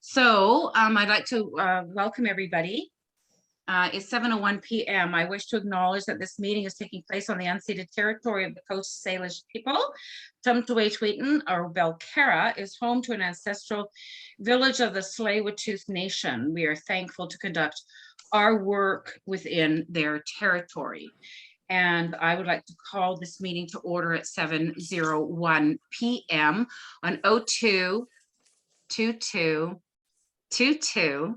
So I'd like to welcome everybody. It's 7:01 p.m. I wish to acknowledge that this meeting is taking place on the unceded territory of the Coast Salish people. Tumtuwachweetan, or Belcara, is home to an ancestral village of the Tsleil-Waututh Nation. We are thankful to conduct our work within their territory. And I would like to call this meeting to order at 7:01 p.m. on 02/22/22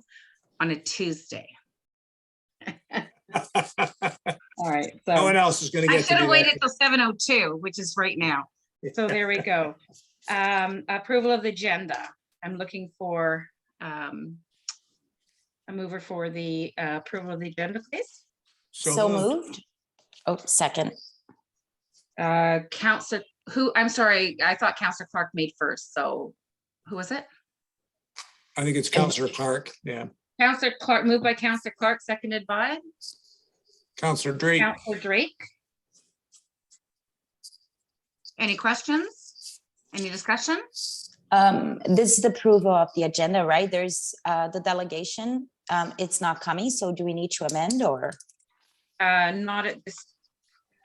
on a Tuesday. All right. So no one else is going to get. I should have waited till 7:02, which is right now. So there we go. Approval of the agenda. I'm looking for a mover for the approval of the agenda, please. So moved. Oh, second. Councillor, who? I'm sorry. I thought Councillor Clark made first. So who was it? I think it's Councillor Clark. Yeah. Councillor Clark, moved by Councillor Clark, seconded by Councillor Drake. Councillor Drake. Any questions? Any discussion? This is the approval of the agenda, right? There's the delegation. It's not coming. So do we need to amend or? Not at this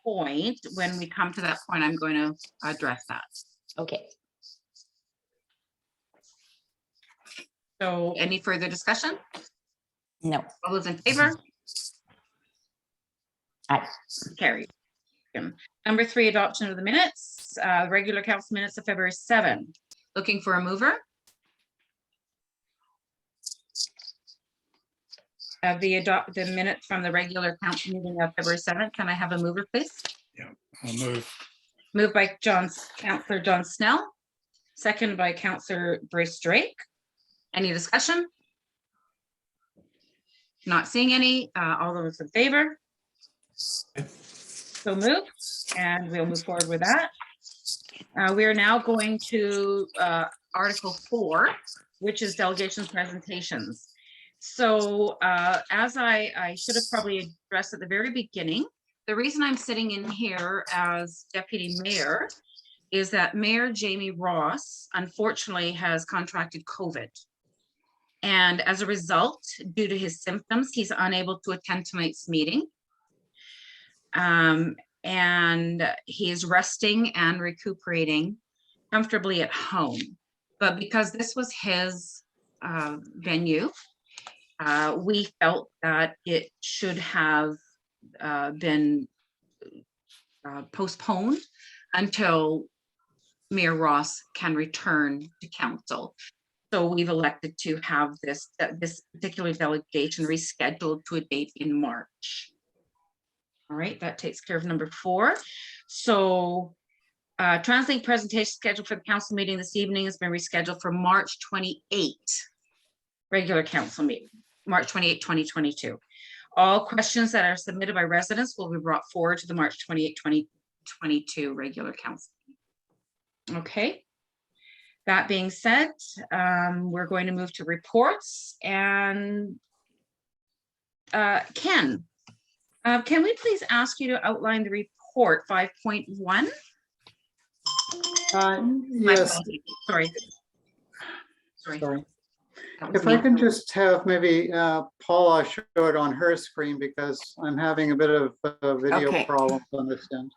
point. When we come to that point, I'm going to address that. Okay. So any further discussion? No. All those in favor? Aye. Carried. Number 3, adoption of the minutes, regular council minutes of February 7. Looking for a mover. The minutes from the regular council meeting of February 7th. Can I have a mover, please? Yeah, I'll move. Moved by Councillor John Snell, second by Councillor Bruce Drake. Any discussion? Not seeing any. All those in favor? So moved, and we'll move forward with that. We are now going to Article 4, which is delegations presentations. So as I should have probably addressed at the very beginning, the reason I'm sitting in here as Deputy Mayor is that Mayor Jamie Ross unfortunately has contracted COVID. And as a result, due to his symptoms, he's unable to attend tonight's meeting. And he is resting and recuperating comfortably at home. But because this was his venue, we felt that it should have been postponed until Mayor Ross can return to council. So we've elected to have this particular delegation rescheduled to a date in March. All right, that takes care of number 4. So translate presentation scheduled for the council meeting this evening has been rescheduled for March 28, regular council meeting, March 28, 2022. All questions that are submitted by residents will be brought forward to the March 28, 2022 regular council meeting. Okay. That being said, we're going to move to reports, and Ken, can we please ask you to outline the report 5.1? Yes. Sorry. If I can just have maybe Paula show it on her screen, because I'm having a bit of video problems on this end.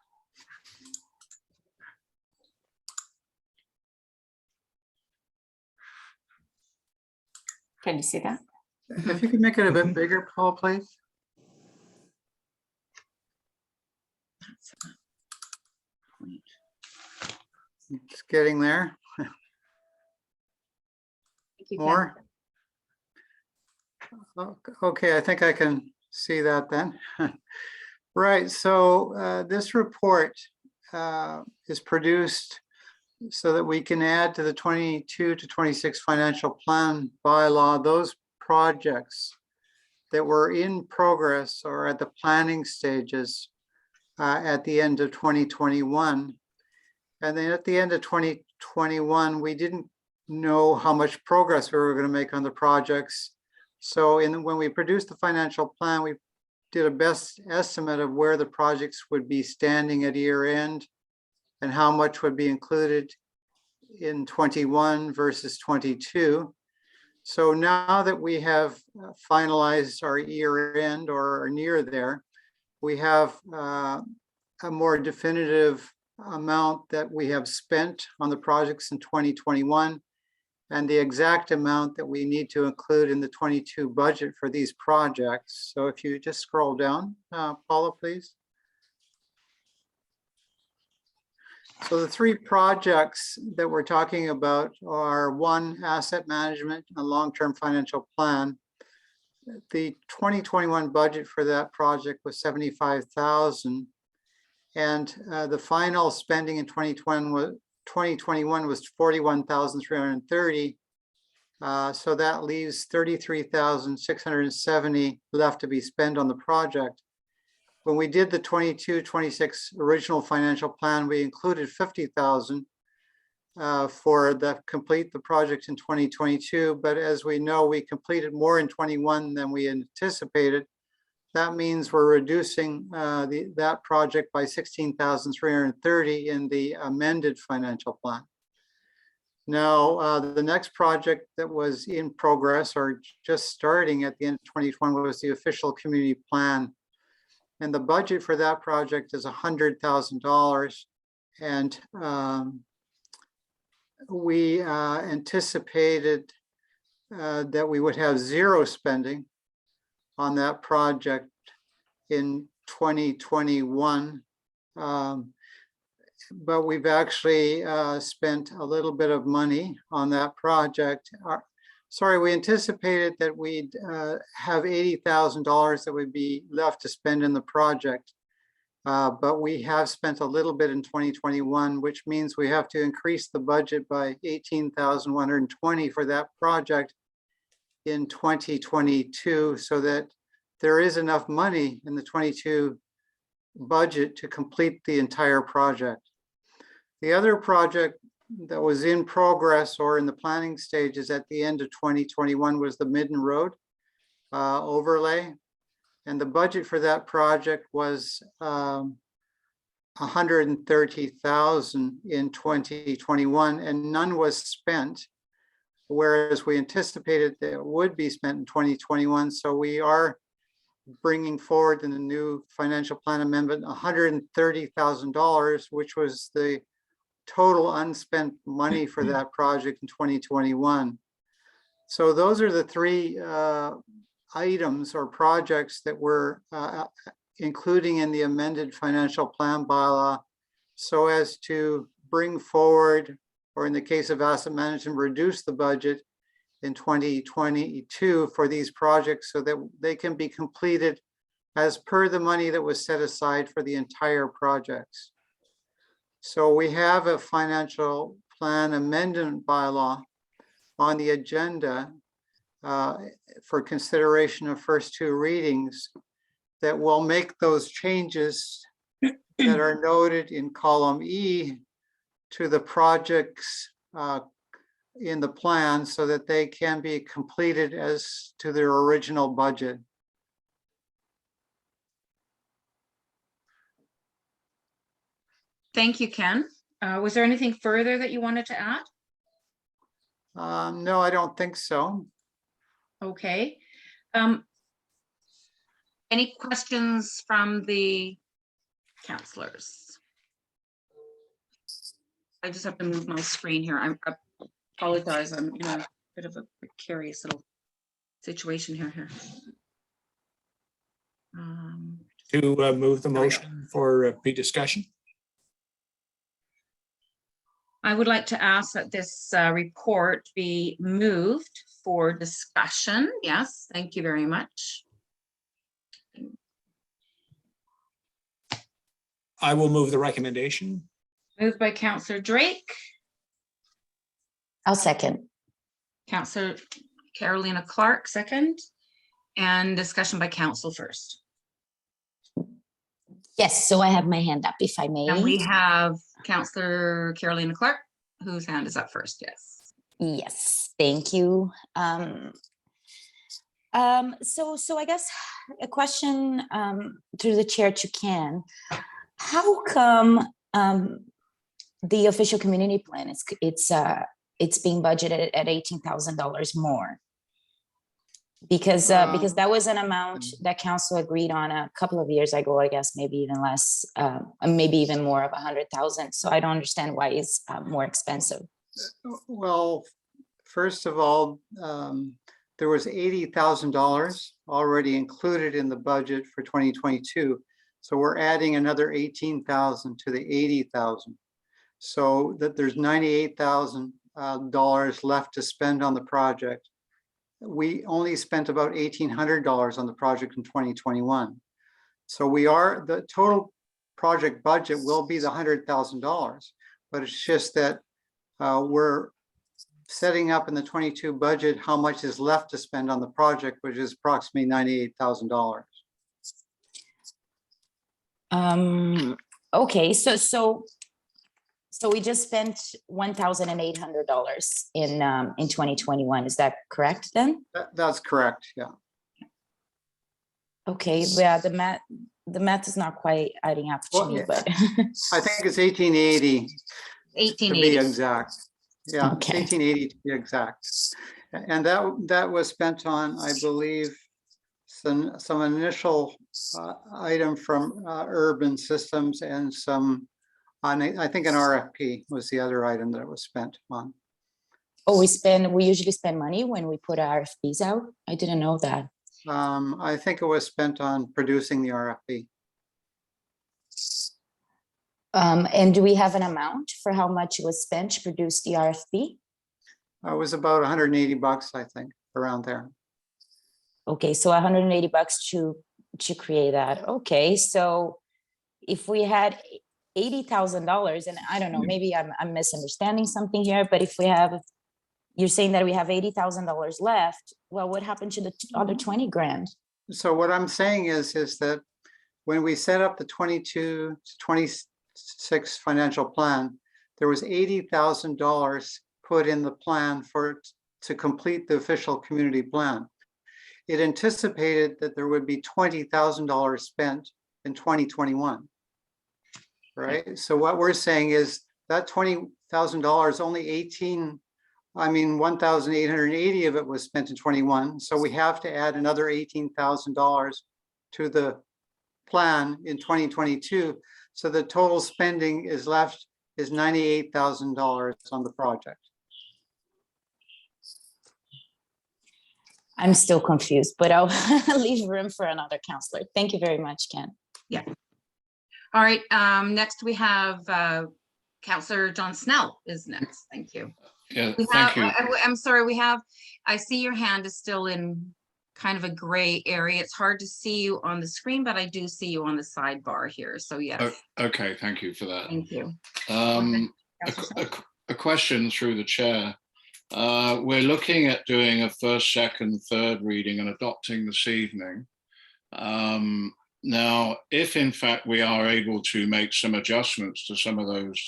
Can you see that? If you could make it a bit bigger, Paul, please. It's getting there. More. Okay, I think I can see that then. Right, so this report is produced so that we can add to the 22 to 26 financial plan bylaw those projects that were in progress or at the planning stages at the end of 2021. And then at the end of 2021, we didn't know how much progress we were going to make on the projects. So when we produced the financial plan, we did a best estimate of where the projects would be standing at year end and how much would be included in 21 versus 22. So now that we have finalized our year end or are near there, we have a more definitive amount that we have spent on the projects in 2021 and the exact amount that we need to include in the 22 budget for these projects. So if you just scroll down, Paula, please. So the three projects that we're talking about are one, asset management, a long-term financial plan. The 2021 budget for that project was 75,000. And the final spending in 2021 was 41,330. So that leaves 33,670 left to be spent on the project. When we did the 22-26 original financial plan, we included 50,000 for the complete the project in 2022. But as we know, we completed more in 21 than we anticipated. That means we're reducing that project by 16,330 in the amended financial plan. Now, the next project that was in progress or just starting at the end of 2021 was the official community plan. And the budget for that project is $100,000. And we anticipated that we would have zero spending on that project in 2021. But we've actually spent a little bit of money on that project. We anticipated that we'd have $80,000 that would be left to spend in the project. But we have spent a little bit in 2021, which means we have to increase the budget by 18,120 for that project in 2022, so that there is enough money in the 22 budget to complete the entire project. The other project that was in progress or in the planning stages at the end of 2021 was the Midden Road overlay. And the budget for that project was 130,000 in 2021, and none was spent, whereas we anticipated that it would be spent in 2021. So we are bringing forward in the new financial plan amendment $130,000, which was the total unspent money for that project in 2021. So those are the three items or projects that we're including in the amended financial plan bylaw, so as to bring forward, or in the case of asset management, reduce the budget in 2022 for these projects so that they can be completed as per the money that was set aside for the entire projects. So we have a financial plan amendment bylaw on the agenda for consideration of first two readings that will make those changes that are noted in column E to the projects in the plan so that they can be completed as to their original budget. Thank you, Ken. Was there anything further that you wanted to add? No, I don't think so. Okay. Any questions from the counselors? I just have to move my screen here. I apologize. I'm in a bit of a precarious little situation here. To move the motion for pre-discussion. I would like to ask that this report be moved for discussion. Yes, thank you very much. I will move the recommendation. Moved by Councillor Drake, I'll second. Councillor Carolina Clark, second, and discussion by council first. Yes, so I have my hand up, if I may. And we have Councillor Carolina Clark, whose hand is up first. Yes. Yes, thank you. So I guess a question through the chair to Ken. How come the official community plan it's being budgeted at $18,000 more? Because that was an amount that council agreed on a couple of years ago, I guess, maybe even less, maybe even more of 100,000. So I don't understand why it's more expensive. Well, first of all, there was $80,000 already included in the budget for 2022. So we're adding another 18,000 to the 80,000. So that there's $98,000 left to spend on the project. We only spent about $1,800 on the project in 2021. So the total project budget will be the $100,000, but it's just that we're setting up in the 22 budget how much is left to spend on the project, which is approximately $98,000. Okay, so we just spent $1,800 in 2021. Is that correct then? That's correct. Yeah. Okay, yeah, the math is not quite adding up to me, but I think it's 1880 to 1880. be exact. Yeah, Okay. it's 1880 to be exact. And that was spent on, I believe, some initial item from urban systems and some, I think an RFP was the other item that it was spent on. oh, we usually spend money when we put RFPs out. I didn't know that. I think it was spent on producing the RFP. And do we have an amount for how much was spent to produce the RFP? It was about $180, I think, around there. Okay, so $180 to create that. Okay, so if we had $80,000, and I don't know, maybe I'm misunderstanding something here, but if you're saying that we have $80,000 left, well, what happened to the other 20 grand? So what I'm saying is that when we set up the 22 to 26 financial plan, there was $80,000 put in the plan to complete the official community plan. It anticipated that there would be $20,000 spent in 2021. Right. So what we're saying is that $20,000, only 1,880 of it was spent in 21. So we have to add another $18,000 to the plan in 2022. So the total spending is $98,000 on the project. I'm still confused, but I'll leave room for another counselor. Thank you very much, Ken. Yeah. All right, next we have Councillor John Snell is next. Thank you. Yeah, We thank have, you. I'm sorry, I see your hand is still in kind of a gray area. It's hard to see you on the screen, but I do see you on the sidebar here. So yes, Okay, thank you for that. thank you. A question through the chair. We're looking at doing a first, second, third reading and adopting this evening. Now, if in fact we are able to make some adjustments to some of those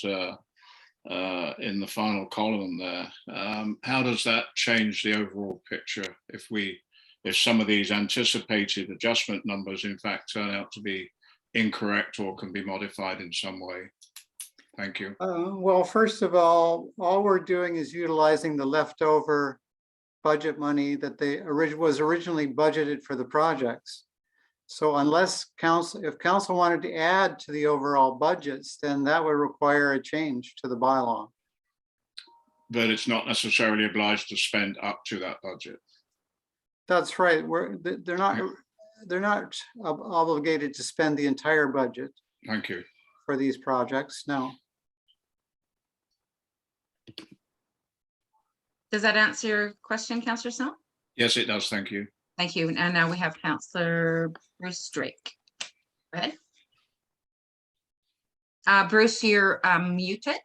in the final column there, how does that change the overall picture if some of these anticipated adjustment numbers in fact turn out to be incorrect or can be modified in some way? Thank you. Well, first of all we're doing is utilizing the leftover budget money that was originally budgeted for the projects. So if council wanted to add to the overall budgets, then that would require a change to the bylaw. But it's not necessarily obliged to spend up to that budget. That's right. They're not obligated to spend the entire budget. Thank you. For these projects, no. Does that answer your question, Councillor Snell? Yes, it does. Thank you. Thank you. And now we have Councillor Bruce Drake. Go ahead. Bruce, you're muted.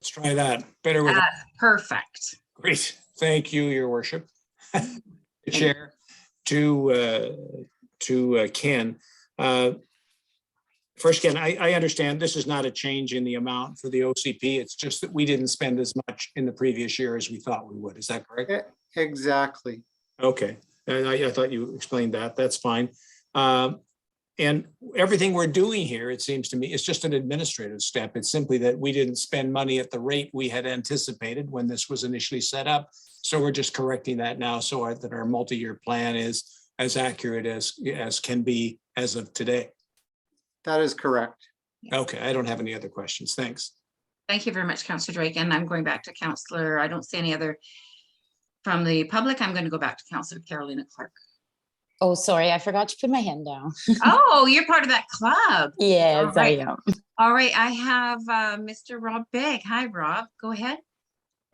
Let's try that. Better with Perfect. Great. Thank you, Your Worship. The chair to Ken. First, Ken, I understand this is not a change in the amount for the OCP. It's just that we didn't spend as much in the previous year as we thought we would. Is that correct? Exactly. Okay. And I thought you explained that. That's fine. And everything we're doing here, it seems to me, is just an administrative step. It's simply that we didn't spend money at the rate we had anticipated when this was initially set up. So we're just correcting that now so that our multi-year plan is as accurate as can be as of today. That is correct. Okay, I don't have any other questions. Thanks. Thank you very much, Councillor Drake. And I'm going back to Councillor, I don't see any other from the public. I'm going to go back to Councillor Carolina Clark. Oh, sorry, I forgot to put my hand down. Oh, you're part of that club. Yes, All right. I am. All right, I have Mr. Rob Begg. Hi, Rob. Go ahead.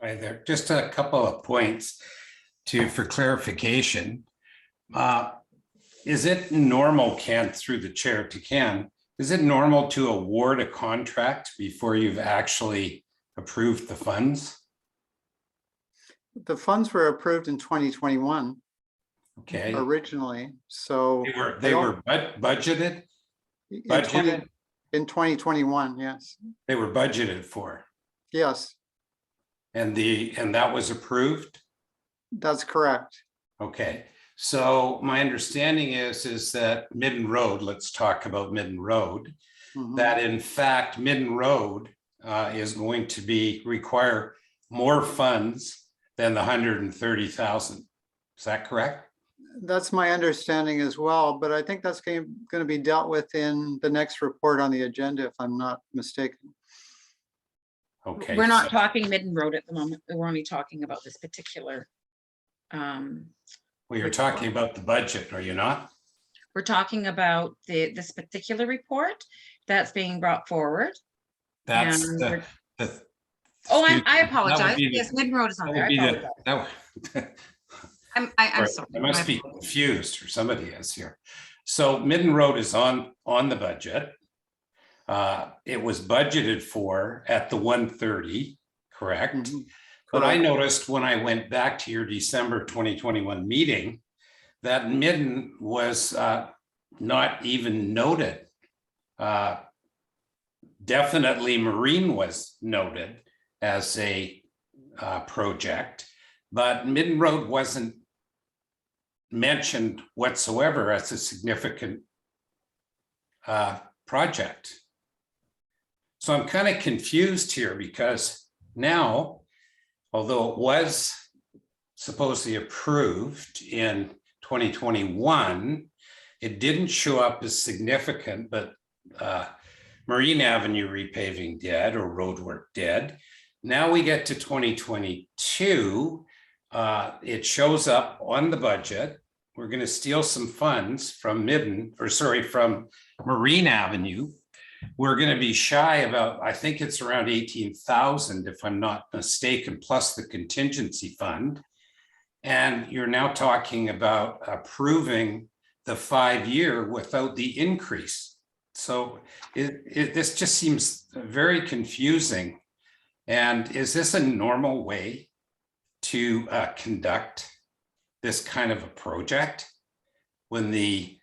Hi there. Just a couple of points for clarification. Is it normal, Ken, through the chair to Ken, is it normal to award a contract before you've actually approved the funds? The funds were approved in 2021 Okay. originally, so. They were budgeted? Budgeted? In 2021, yes. They were budgeted for, Yes, and that was approved? that's correct. Okay, so my understanding is that Midden Road, let's talk about Midden Road, Mhm. that in fact Midden Road is going to require more funds than the 130,000. Is that correct? That's my understanding as well, but I think that's going to be dealt with in the next report on the agenda, if I'm not mistaken. Okay. We're not so- talking Midden Road at the moment. We're only talking about this particular. Well, you're talking about the budget, are you not? We're talking about this particular report that's being brought forward. That's And the. we're- the- Oh, excuse I me, that would apologize. be the- Yes, Midden Road is on that there. would I be the- apologize. that would- I'm Right, sorry. I must My be apologies. confused, or somebody is here. So Midden Road is on the budget. It was budgeted for at the 130, correct? Mhm. But I Correct. noticed when I went back to your December 2021 meeting, that Midden was not even noted. Definitely Marine was noted as a project, but Midden Road wasn't mentioned whatsoever as a significant project. So I'm kind of confused here because now, although it was supposedly approved in 2021, it didn't show up as significant, but Marine Avenue repaving did, or roadwork did. Now we get to 2022, it shows up on the budget. We're going to steal some funds from from Marine Avenue. We're going to be shy about, I think it's around 18,000 if I'm not mistaken, plus the contingency fund. And you're now talking about approving the 5-year without the increase. So this just seems very confusing. And is this a normal way to conduct this kind of a project when the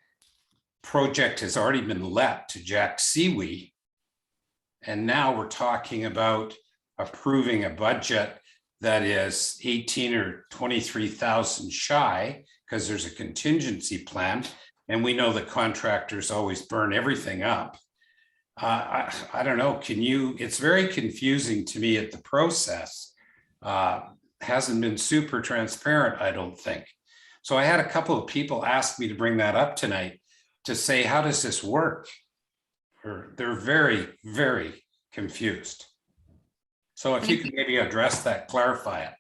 project has already been let to Jack Seawee? And now we're talking about approving a budget that is 18 or 23,000 shy because there's a contingency plan. And we know that contractors always burn everything up. I don't know, it's very confusing to me at the process. Hasn't been super transparent, I don't think. So I had a couple of people ask me to bring that up tonight to say, how does this work? They're very, very confused. So if you could maybe address that, clarify it.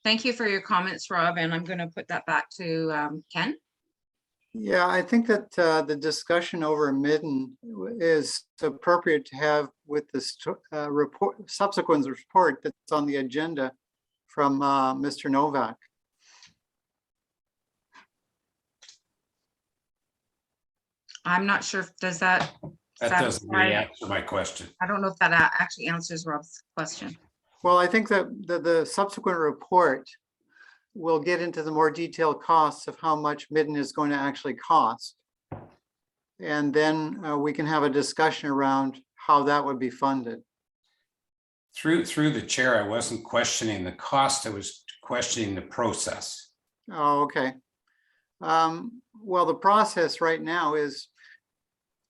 Thank you for your comments, Rob, and I'm going to put that back to Ken. Yeah, I think that the discussion over Midden is appropriate to have with this subsequent report that's on the agenda from Mr. Novak. I'm not sure if does that. That doesn't really satisfy- answer my question. I don't know if that actually answers Rob's question. Well, I think that the subsequent report will get into the more detailed costs of how much Midden is going to actually cost. And then we can have a discussion around how that would be funded. Through the chair, I wasn't questioning the cost, I was questioning the process. Oh, okay. Well, the process right now is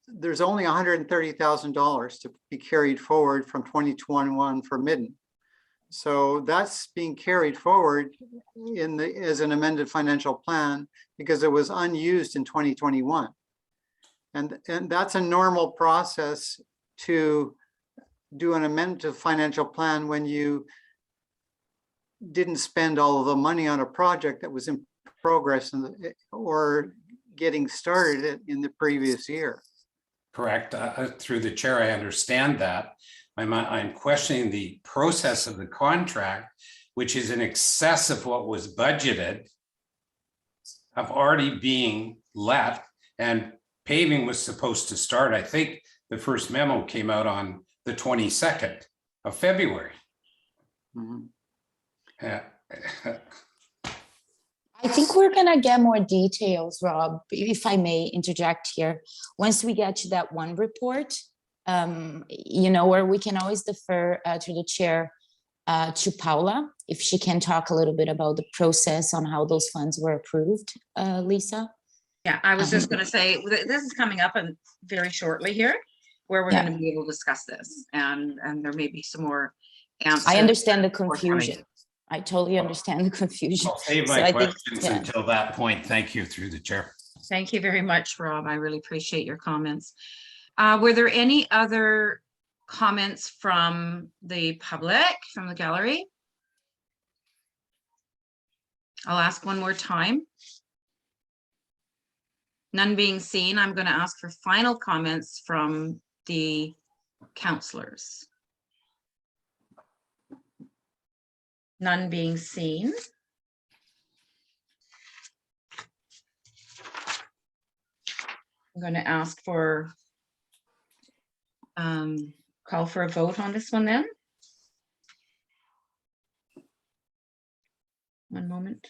there's only $130,000 to be carried forward from 2021 for Midden. So that's being carried forward as an amended financial plan because it was unused in 2021. And that's a normal process to do an amended financial plan when you didn't spend all of the money on a project that was in progress or getting started in the previous year. Correct. Through the chair, I understand that. I'm questioning the process of the contract, which is in excess of what was budgeted, of already being let, and paving was supposed to start. I think the first memo came out on the 22nd of February. Mhm. I think we're gonna get more details, Rob, if I may interject here. Once we get to that one report, you know, or we can always defer to the chair, to Paula, if she can talk a little bit about the process on how those funds were approved, Lisa. Yeah, I was just gonna say, this is coming up and very shortly here, where we're Yeah. gonna be able to discuss this, and there may be some more answers. I understand the forthcoming. confusion. I totally understand the confusion. I'll save So my I think, questions yeah. until that point. Thank you, through the chair. Thank you very much, Rob. I really appreciate your comments. Were there any other comments from the public, from the gallery? I'll ask one more time. None being seen, I'm going to ask for final comments from the councillors. None being seen. I'm going to ask for call for a vote on this one then. One moment.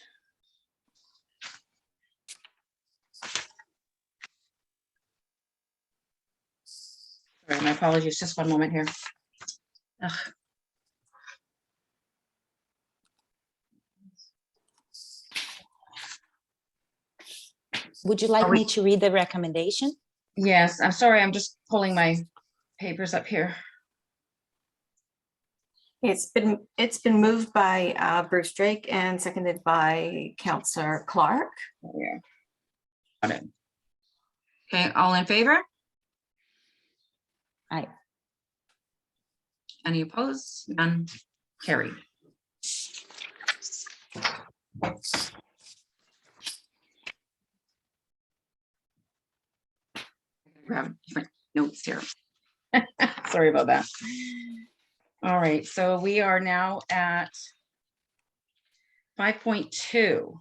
Sorry, my apologies, just one moment here. Ugh. Would you like me to read the recommendation? Yes, I'm sorry, I'm just pulling my papers up here. It's been moved by Bruce Drake and seconded by Councillor Clark. Yeah. Got it. Okay, all in favor? Aye. Any opposed? None. Carried. Grab different notes here. Sorry about that. All right, so we are now at 5.2.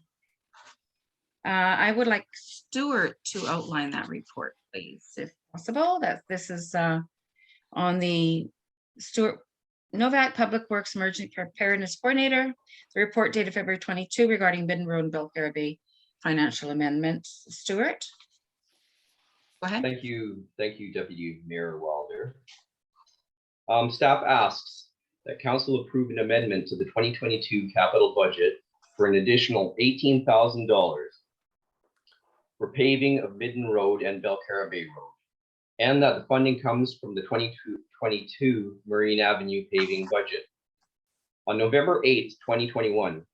I would like Stuart to outline that report, please, if possible. That this is on the Stuart Novak Public Works Emergency Preparedness Coordinator. The report dated February 22 regarding Midden Road and Belcarra Bay financial amendments. Stuart, go ahead. Thank you, Deputy Mayor Wilder. Staff asks that council approve an amendment to the 2022 capital budget for an additional $18,000 for paving of Midden Road and Belcarra Bay Road, and that the funding comes from the 2022 Marine Avenue paving budget. On November 8th, 2021,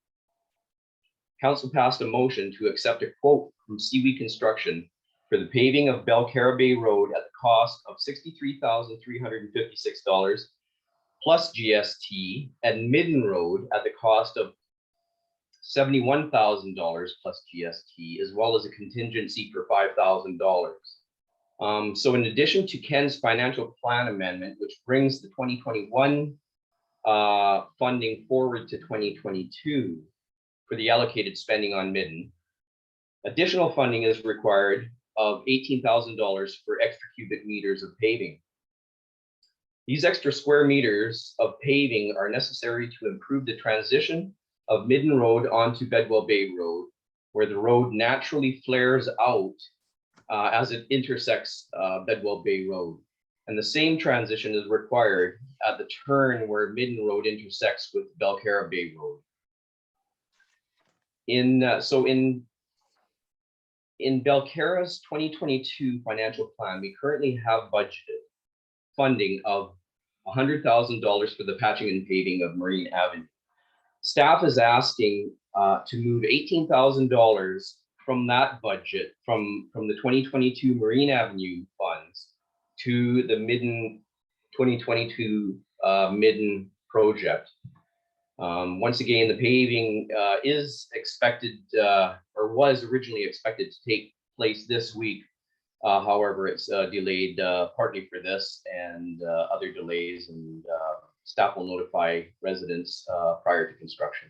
council passed a motion to accept a quote from Seaweed Construction for the paving of Belcarra Bay Road at the cost of $63,356 plus GST, and Midden Road at the cost of $71,000 plus GST, as well as a contingency for $5,000. So in addition to Ken's financial plan amendment, which brings the 2021 funding forward to 2022 for the allocated spending on Midden, additional funding is required of $18,000 for extra cubic meters of paving. These extra square meters of paving are necessary to improve the transition of Midden Road onto Bedwell Bay Road, where the road naturally flares out as it intersects Bedwell Bay Road. And the same transition is required at the turn where Midden Road intersects with Belcarra Bay Road. In Belcarra's 2022 financial plan, we currently have budgeted funding of $100,000 for the patching and paving of Marine Avenue. Staff is asking to move $18,000 from that budget, from the 2022 Marine Avenue funds to the Midden 2022 Midden project. Once again, the paving is expected or was originally expected to take place this week. However, it's delayed partly for this and other delays, and staff will notify residents prior to construction.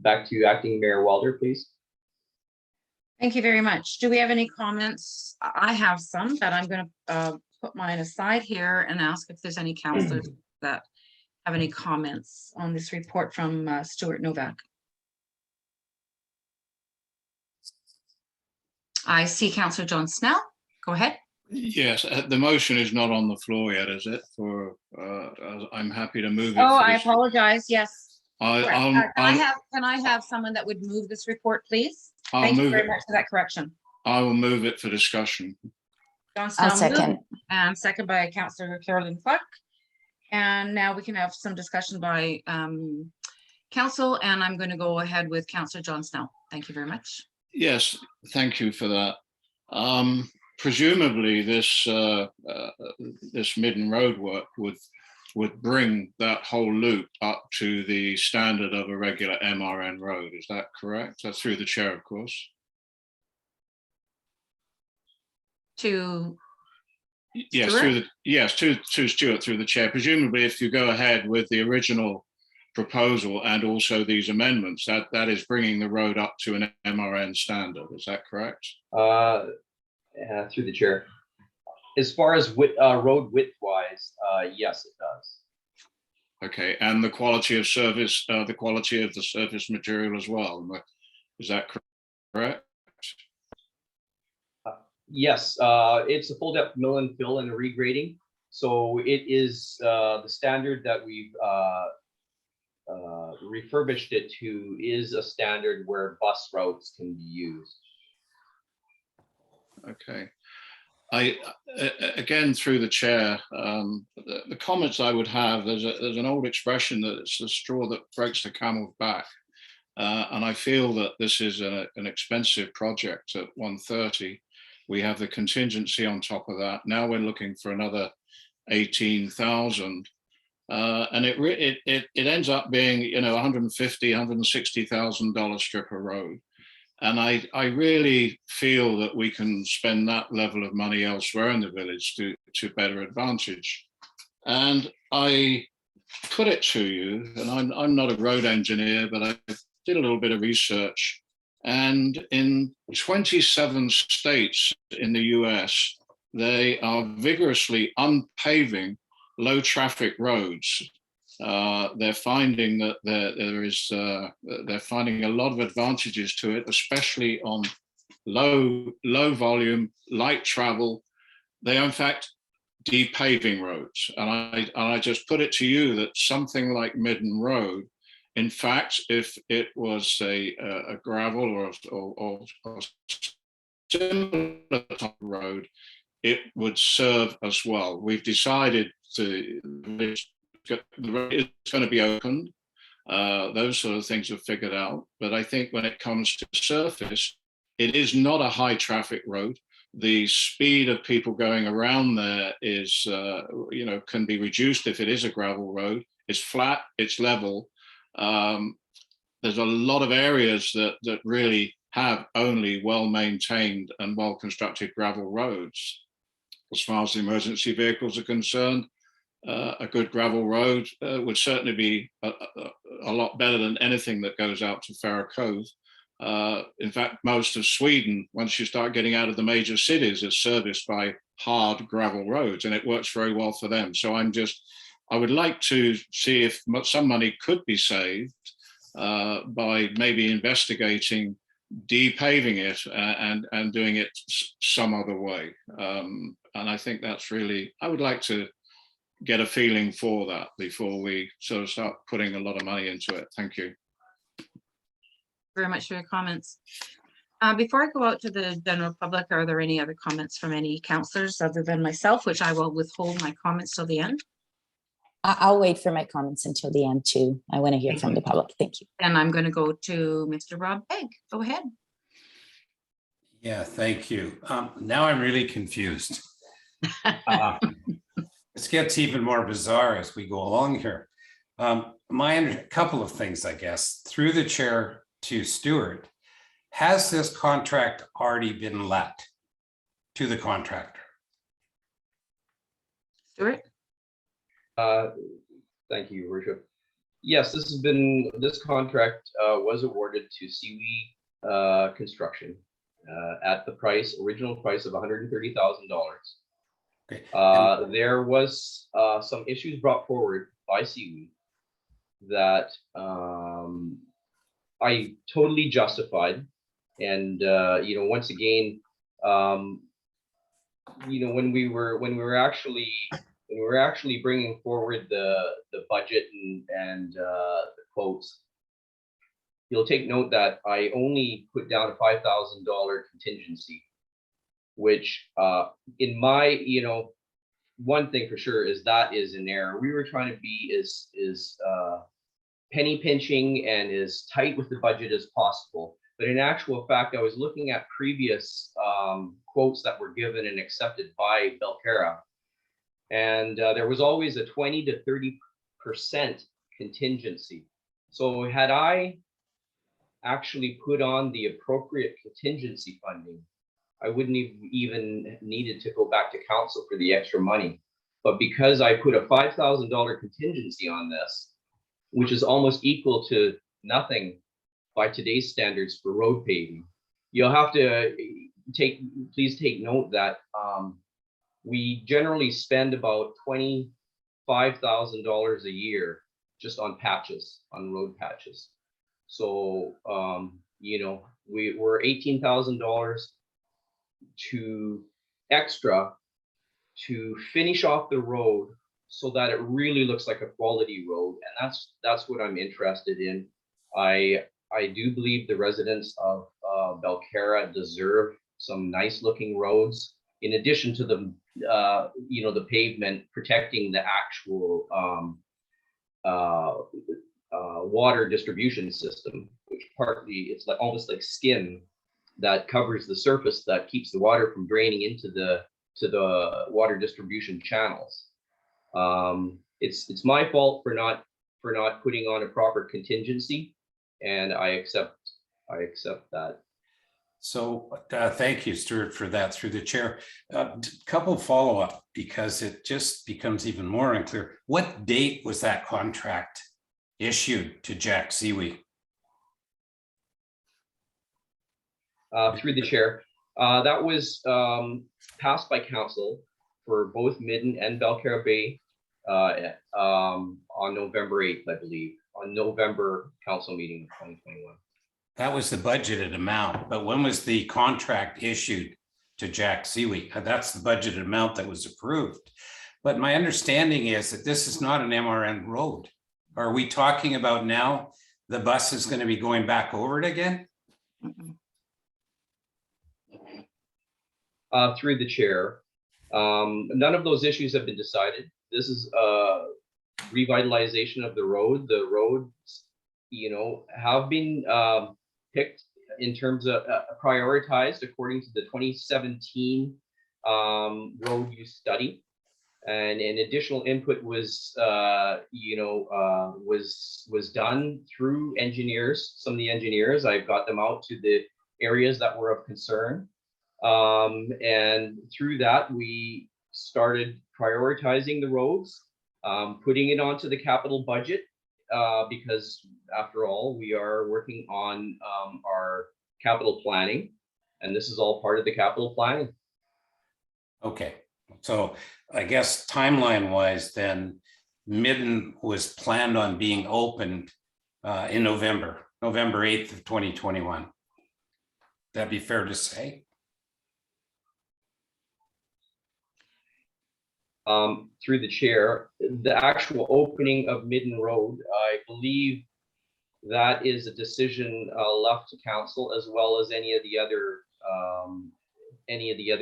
Back to you, Acting Mayor Walder, please. Thank you very much. Do we have any comments? I have some, but I'm going to put mine aside here and ask if there's any counselors that have any comments on this report from Stuart Novak. I see Councillor John Snell. Go ahead. Yes, the motion is not on the floor yet, is it? I'm happy to move it. Oh, for I this. apologize. Yes. I'll Can I have someone that would move this report, please? I'll Thank you move very it. much for that correction. I will move it for discussion. John I'll Snell moved, second. and second by Councillor Carolyn Clark. And now we can have some discussion by council, and I'm going to go ahead with Councillor John Snell. Thank you very much. Yes, thank you for that. Presumably this this Midden Road work would bring that whole loop up to the standard of a regular MRN road. Is that correct? That's through the chair, of course. Yes, Stuart? to Stuart through the chair. Presumably, if you go ahead with the original proposal and also these amendments, that is bringing the road up to an MRN standard. Is that correct? Through the chair. As far as road width wise, yes, it does. Okay, and the quality of service, the quality of the surface material as well. Is that correct? Yes, it's a full depth mill and fill and a regrading. So it is the standard that we've refurbished it to is a standard where bus routes can be used. Okay. Again, through the chair, the comments I would have, there's an old expression that it's the straw that breaks the camel's back. And I feel that this is an expensive project at 130. We have the contingency on top of that. Now we're looking for another 18,000. And it ends up being, you know, $150,000, $160,000 strip of road. And I really feel that we can spend that level of money elsewhere in the village to better advantage. And I put it to you, and I'm not a road engineer, but I did a little bit of research. And in 27 states in the US, they are vigorously unpaving low traffic roads. They're finding that they're finding a lot of advantages to it, especially on low volume, light travel. They are in fact depaving roads. And I just put it to you that something like Midden Road, in fact, if it was a gravel or similar type of road, it would serve as well. We've decided the road is going to be opened. Those sort of things are figured out. But I think when it comes to surface, it is not a high traffic road. The speed of people going around there is, can be reduced if it is a gravel road. It's flat, it's level. There's a lot of areas that really have only well-maintained and well-constructed gravel roads. As far as the emergency vehicles are concerned, a good gravel road would certainly be a lot better than anything that goes out to Farrer Cove. In fact, most of Sweden, once you start getting out of the major cities, is serviced by hard gravel roads, and it works very well for them. So I would like to see if some money could be saved by maybe investigating depaving it and doing it some other way. And I think that's really, I would like to get a feeling for that before we sort of start putting a lot of money into it. Thank you. Very much for your comments. Before I go out to the general public, are there any other comments from any counselors other than myself, which I will withhold my comments till the end? I'll wait for my comments until the end too. I want to hear from the public. Thank you. And I'm going to go to Mr. Rob Begg. Go ahead. Yeah, thank you. Now I'm really confused. This gets even more bizarre as we go along here. Couple of things, I guess, through the chair to Stuart. Has this contract already been let to the contractor? Stuart? Thank you, Worship. Yes, this contract was awarded to Seaweed Construction at the original price of $130,000. Okay. There was some issues brought forward by Seaweed that I totally justified. And once again, when we were actually bringing forward the budget and the quotes, you'll take note that I only put down a $5,000 contingency, which in my, one thing for sure is that is an error. We were trying to be as penny pinching and as tight with the budget as possible. But in actual fact, I was looking at previous quotes that were given and accepted by Belcarra. And there was always a 20 to 30% contingency. So had I actually put on the appropriate contingency funding, I wouldn't have even needed to go back to council for the extra money. But because I put a $5,000 contingency on this, which is almost equal to nothing by today's standards for road paving, you'll have to please take note that we generally spend about $25,000 a year just on patches, on road patches. So, we're $18,000 to extra to finish off the road so that it really looks like a quality road. And that's what I'm interested in. I do believe the residents of Belcarra deserve some nice looking roads, in addition to the the pavement protecting the actual water distribution system, which partly it's like almost like skin that covers the surface that keeps the water from draining into the water distribution channels. It's my fault for not putting on a proper contingency, and I accept that. So thank you, Stuart, for that through the chair. Couple follow-up, because it just becomes even more unclear. What date was that contract issued to Jack Seaweed? Through the chair, that was passed by council for both Midden and Belcarra Bay on November 8th, I believe, on November council meeting of 2021. That was the budgeted amount, but when was the contract issued to Jack Seaweed? That's the budgeted amount that was approved. But my understanding is that this is not an MRN road. Are we talking about now the bus is going to be going back over it again? Through the chair, none of those issues have been decided. This is revitalization of the road. The roads, have been picked in terms of prioritized according to the 2017 road use study, and an additional input was was done through engineers. Some of the engineers, I've got them out to the areas that were of concern, and through that we started prioritizing the roads, putting it onto the capital budget. Because after all, we are working on our capital planning, and this is all part of the capital planning. Okay, so I guess timeline wise, then Midden was planned on being opened in November 8th of 2021. That'd be fair to say? Through the chair, the actual opening of Midden Road, I believe that is a decision left to council, as well as any of the other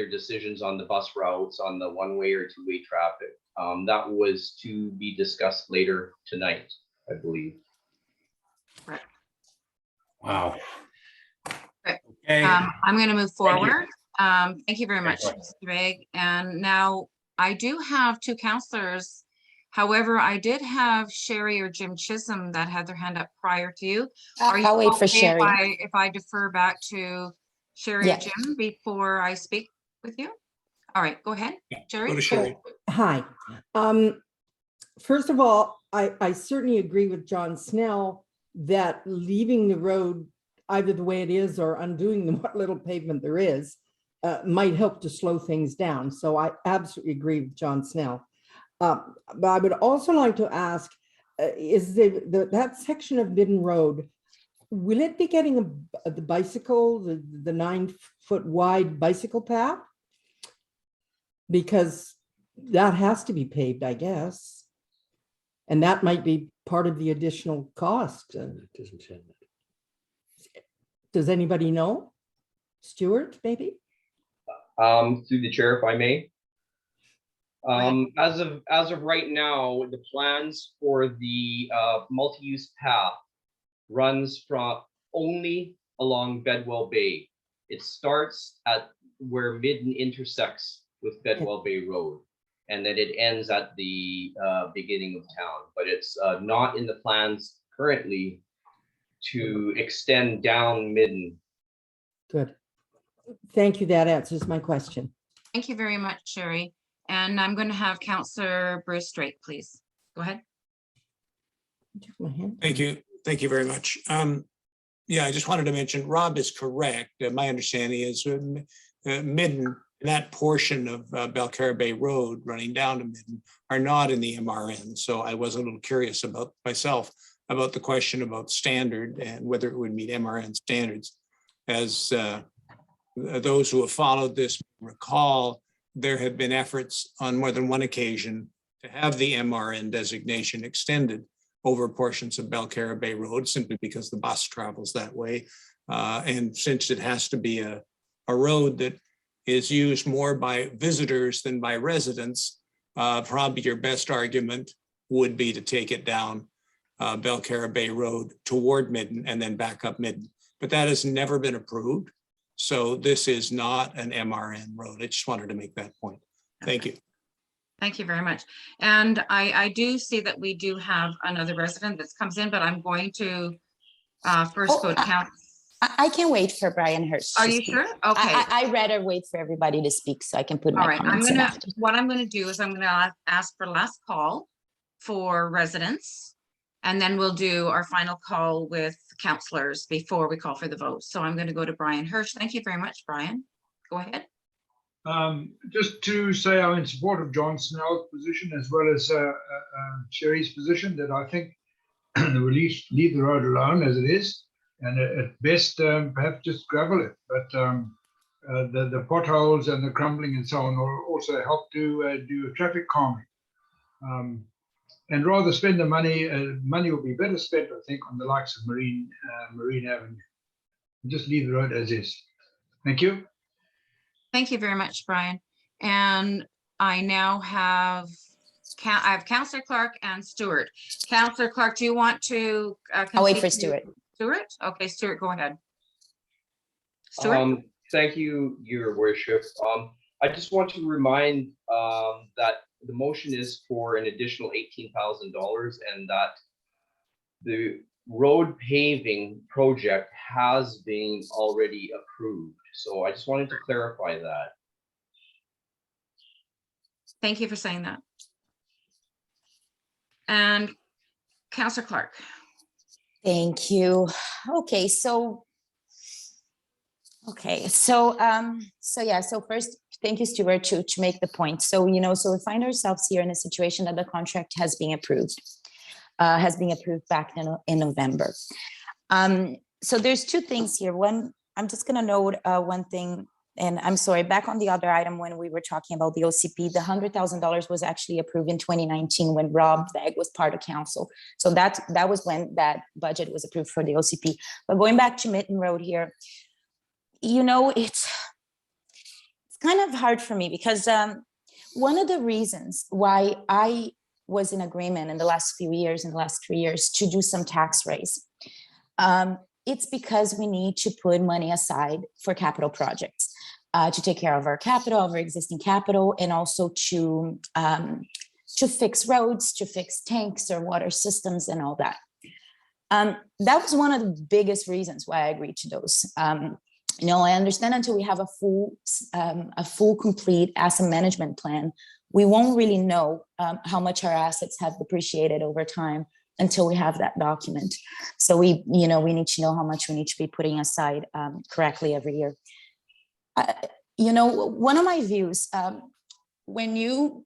decisions on the bus routes, on the one-way or two-way traffic. That was to be discussed later tonight, I believe. Wow. Right. Okay. I'm going to move Thank you. forward. Thank you very much, go ahead. Mr. Begg. And now I do have two counselors. However, I did have Sherry or Jim Chisholm that had their hand up prior to you. Are you I'll wait for okay Sherry. if I defer back to Sherry or Yeah. Jim before I speak with you? All right, go ahead, Go Sherry. to Sherry. Hi. First of all, I certainly agree with John Snell that leaving the road either the way it is or undoing the what little pavement there is might help to slow things down. So I absolutely agree with John Snell. But I would also like to ask, is that section of Midden Road, will it be getting the bicycle, the 9-foot wide bicycle path? Because that has to be paved, I guess. And that might be part of the additional cost. Does anybody know? Stuart, maybe? Through the chair, if I may. ahead. As of right now, the plans for the multi-use path runs from only along Bedwell Bay. It starts at where Midden intersects with Bedwell Bay Road, and then it ends at the beginning of town. But it's not in the plans currently to extend down Midden. Good. Thank you. That answers my question. Thank you very much, Sherry. And I'm going to have Councillor Bruce Drake, please. Go ahead. My hand. Thank you. Thank you very much. Yeah, I just wanted to mention, Rob is correct. My understanding is Midden, that portion of Belcarra Bay Road running down to Midden are not in the MRN. So I was a little curious about myself about the question about standard and whether it would meet MRN standards. As those who have followed this recall, there have been efforts on more than one occasion to have the MRN designation extended over portions of Belcarra Bay Road, simply because the bus travels that way. And since it has to be a road that is used more by visitors than by residents, probably your best argument would be to take it down Belcarra Bay Road toward Midden and then back up Midden. But that has never been approved. So this is not an MRN road. I just wanted to make that point. Thank you. Thank you very much. And I do see that we do have another resident that comes in, but I'm going to first go to count. I can wait for Brian Hirsch. Are to you speak. sure? Okay. I rather wait for everybody to speak so I can put All my right. comments in after. What I'm going to do is I'm going to ask for last call for residents. And then we'll do our final call with councillors before we call for the vote. So I'm going to go to Brian Hirsch. Thank you very much, Brian. Go ahead. Just to say I'm in support of John Snell's position as well as Sherry's position, that I think we leave the road alone as it is, and at best perhaps just gravel it. But the potholes and the crumbling and so on will also help to do traffic calming. And rather spend the money, money will be better spent, I think, on the likes of Marine Avenue. Just leave the road as is. Thank you. Thank you very much, Brian. And I now have, I have Councillor Clark and Stuart. Councillor Clark, do you want to? I'll wait for continue? Stuart. Stuart? Okay, Stuart, go ahead. Stuart? Thank you, Your Worship. I just want to remind that the motion is for an additional $18,000 and that the road paving project has been already approved. So I just wanted to clarify that. Thank you for saying that. And Councillor Clark. Thank you. Okay, so yeah, so first, thank you, Stuart, to make the point. So, so we find ourselves here in a situation that the contract has been approved back in November. So there's two things here. One, I'm just going to note one thing and I'm sorry, back on the other item, when we were talking about the OCP, the $100,000 was actually approved in 2019 when Rob Vegg was part of council. So that was when that budget was approved for the OCP. But going back to Mitten Road here, you know, it's kind of hard for me because one of the reasons why I was in agreement in the last few years, in the last 3 years, to do some tax raise, it's because we need to put money aside for capital projects, to take care of our capital, of our existing capital, and also to fix roads, to fix tanks or water systems and all that. That was one of the biggest reasons why I agreed to those. You know, I understand until we have a full, complete asset management plan, we won't really know how much our assets have depreciated over time until we have that document. So we need to know how much we need to be putting aside correctly every year. You know, one of my views, when you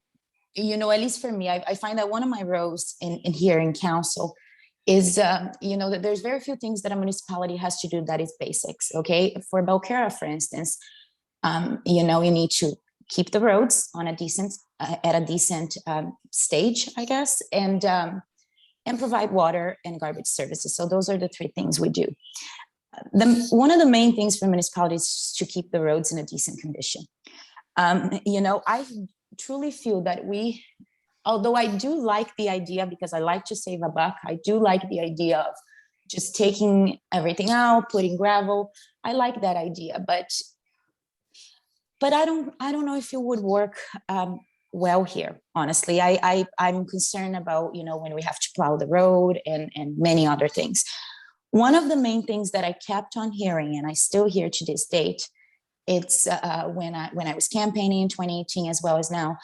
know, at least for me, I find that one of my roles in here in council is, you know, that there's very few things that a municipality has to do that is basics, okay? For Belcarra, for instance, you know, you need to keep the roads on a decent, at a decent stage, I guess, and provide water and garbage services. So those are the three things we do. One of the main things for municipalities is to keep the roads in a decent condition. You know, I truly feel that although I do like the idea, because I like to save a buck, I do like the idea of just taking everything out, putting gravel. I like that idea, but I don't know if it would work well here, honestly. I'm concerned about, you know, when we have to plow the road and many other things. One of the main things that I kept on hearing, and I still hear to this date, it's when I was campaigning in 2018 as well as now,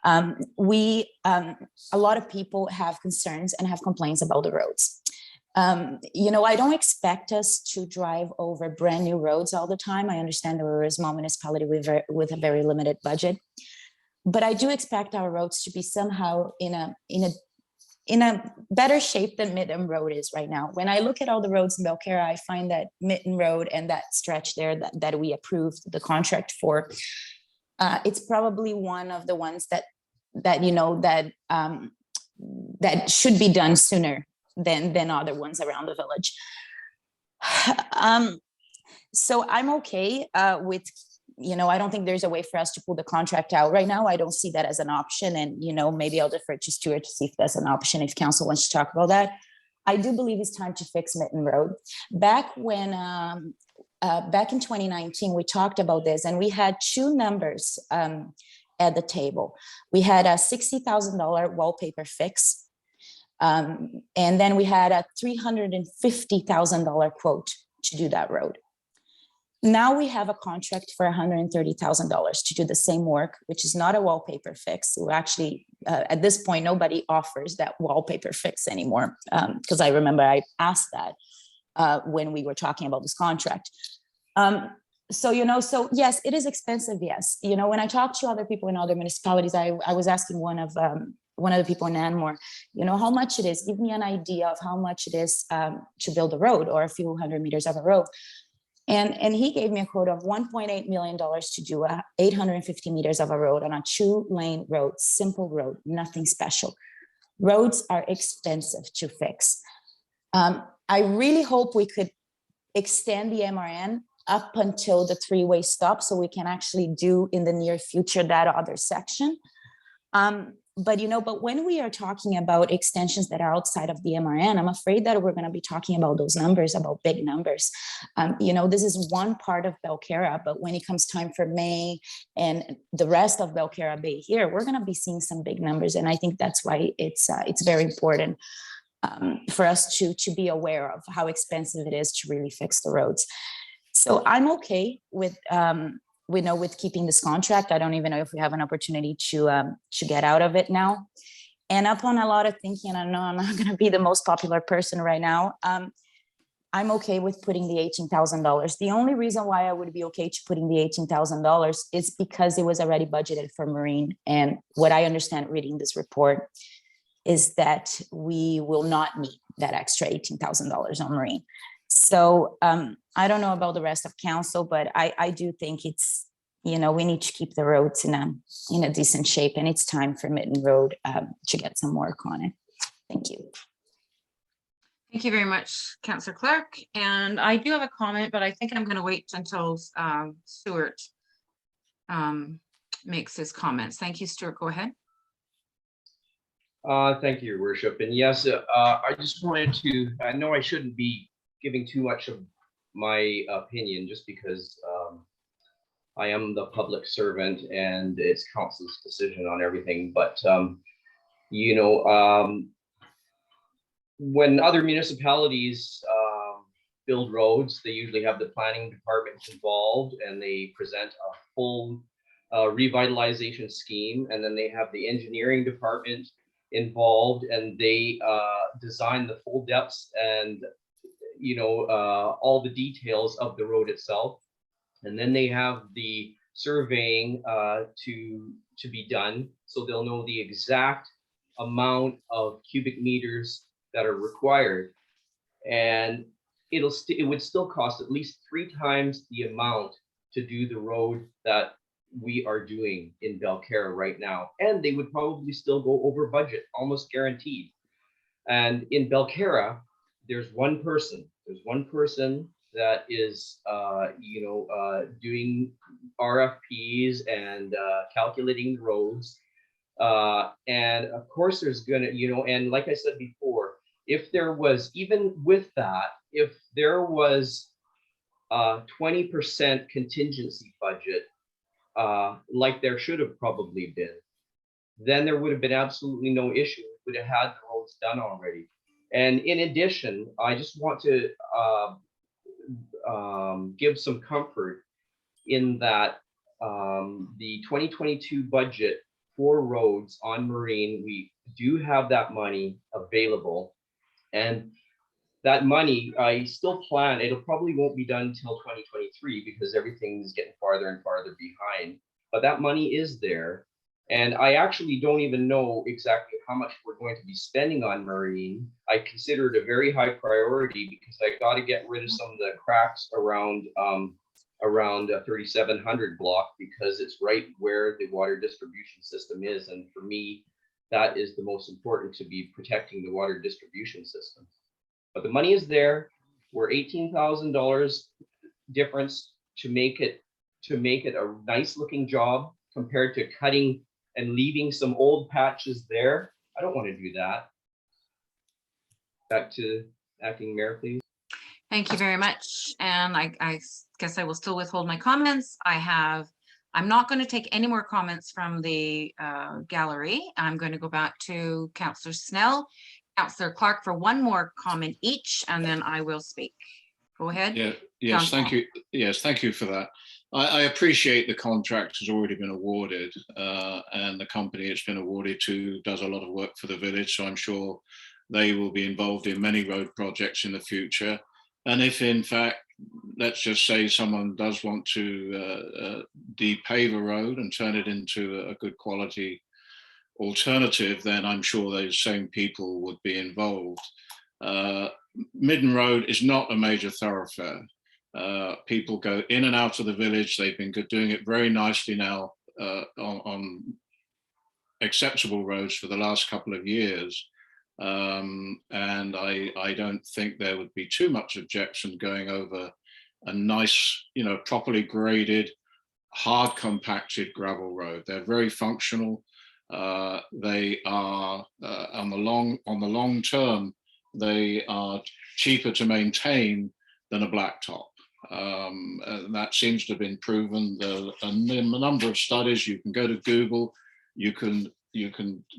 a lot of people have concerns and have complaints about the roads. You know, I don't expect us to drive over brand new roads all the time. I understand that we're a small municipality with a very limited budget, but I do expect our roads to be somehow in a better shape than Mitten Road is right now. When I look at all the roads in Belcarra, I find that Mitten Road and that stretch there that we approved the contract for, it's probably one of the ones that you know, that should be done sooner than other ones around the village. So I'm okay with, you know, I don't think there's a way for us to pull the contract out right now. I don't see that as an option. And, you know, maybe I'll defer to Stuart to see if that's an option, if council wants to talk about that. I do believe it's time to fix Mitten Road. Back in 2019, we talked about this, and we had two numbers at the table. We had a $60,000 wallpaper fix, and then we had a $350,000 quote to do that road. Now we have a contract for $130,000 to do the same work, which is not a wallpaper fix. So actually, at this point, nobody offers that wallpaper fix anymore, because I remember I asked that when we were talking about this contract. So, you know, so yes, it is expensive. Yes. You know, when I talk to other people in other municipalities, I was asking one of the people in Anmore, you know, how much it is. Give me an idea of how much it is to build a road or a few hundred meters of a road. And he gave me a quote of $1.8 million to do 850 meters of a road on a 2-lane road, simple road, nothing special. Roads are expensive to fix. I really hope we could extend the MRN up until the 3-way stop so we can actually do in the near future that other section. But, you know, but when we are talking about extensions that are outside of the MRN, I'm afraid that we're going to be talking about those numbers, about big numbers. You know, this is one part of Belcarra, but when it comes time for May and the rest of Belcarra Bay here, we're going to be seeing some big numbers. And I think that's why it's very important for us to be aware of how expensive it is to really fix the roads. So I'm okay with keeping this contract. I don't even know if we have an opportunity to get out of it now. And upon a lot of thinking, I know I'm not going to be the most popular person right now. I'm okay with putting the $18,000. The only reason why I would be okay to putting the $18,000 is because it was already budgeted for Marine. And what I understand reading this report is that we will not need that extra $18,000 on Marine. So I don't know about the rest of council, but I do think it's we need to keep the roads in a decent shape, and it's time for Mitten Road to get some work on it. Thank you. Thank you very much, Councillor Clark. And I do have a comment, but I think I'm going to wait until Stuart makes his comments. Thank you, Stuart. Go ahead. Thank you, Your Worship. And yes, I just wanted to, I know I shouldn't be giving too much of my opinion just because I am the public servant and it's council's decision on everything. But, when other municipalities build roads, they usually have the planning department involved and they present a full revitalization scheme. And then they have the engineering department involved and they design the full depths and all the details of the road itself. And then they have the surveying to be done, so they'll know the exact amount of cubic meters that are required. And it would still cost at least 3 times the amount to do the road that we are doing in Belcarra right now. And they would probably still go over budget, almost guaranteed. And in Belcarra, there's one person that is, doing RFPs and calculating the roads. And of course there's gonna, and like I said before, if there was, even with that, if there was 20% contingency budget, like there should have probably been, then there would have been absolutely no issue. We would have had the roads done already. And in addition, I just want to give some comfort in that the 2022 budget for roads on Marine, we do have that money available. And that money, I still plan, it'll probably won't be done until 2023 because everything's getting farther and farther behind, but that money is there. And I actually don't even know exactly how much we're going to be spending on Marine. I consider it a very high priority because I got to get rid of some of the cracks around 3700 block because it's right where the water distribution system is. And for me, that is the most important, to be protecting the water distribution system. But the money is there. We're $18,000 difference to make it a nice looking job compared to cutting and leaving some old patches there. I don't want to do that. Back to Acting Mayor, please. Thank you very much. And I guess I will still withhold my comments. I'm not going to take any more comments from the gallery. I'm going to go back to Councillor Snell, Councillor Clark for one more comment each, and then I will speak. Go ahead. Yeah. Yes. Thank you. Yes. Thank you for that. I appreciate the contract has already been awarded, and the company it's been awarded to does a lot of work for the village. So I'm sure they will be involved in many road projects in the future. And if in fact, let's just say someone does want to de-pave a road and turn it into a good quality alternative, then I'm sure those same people would be involved. Midden Road is not a major thoroughfare. People go in and out of the village. They've been doing it very nicely now on acceptable roads for the last couple of years. And I don't think there would be too much objection going over a nice, properly graded, hard compacted gravel road. They're very functional. They are on the long term, they are cheaper to maintain than a blacktop. And that seems to have been proven. A number of studies. You can go to Google. You can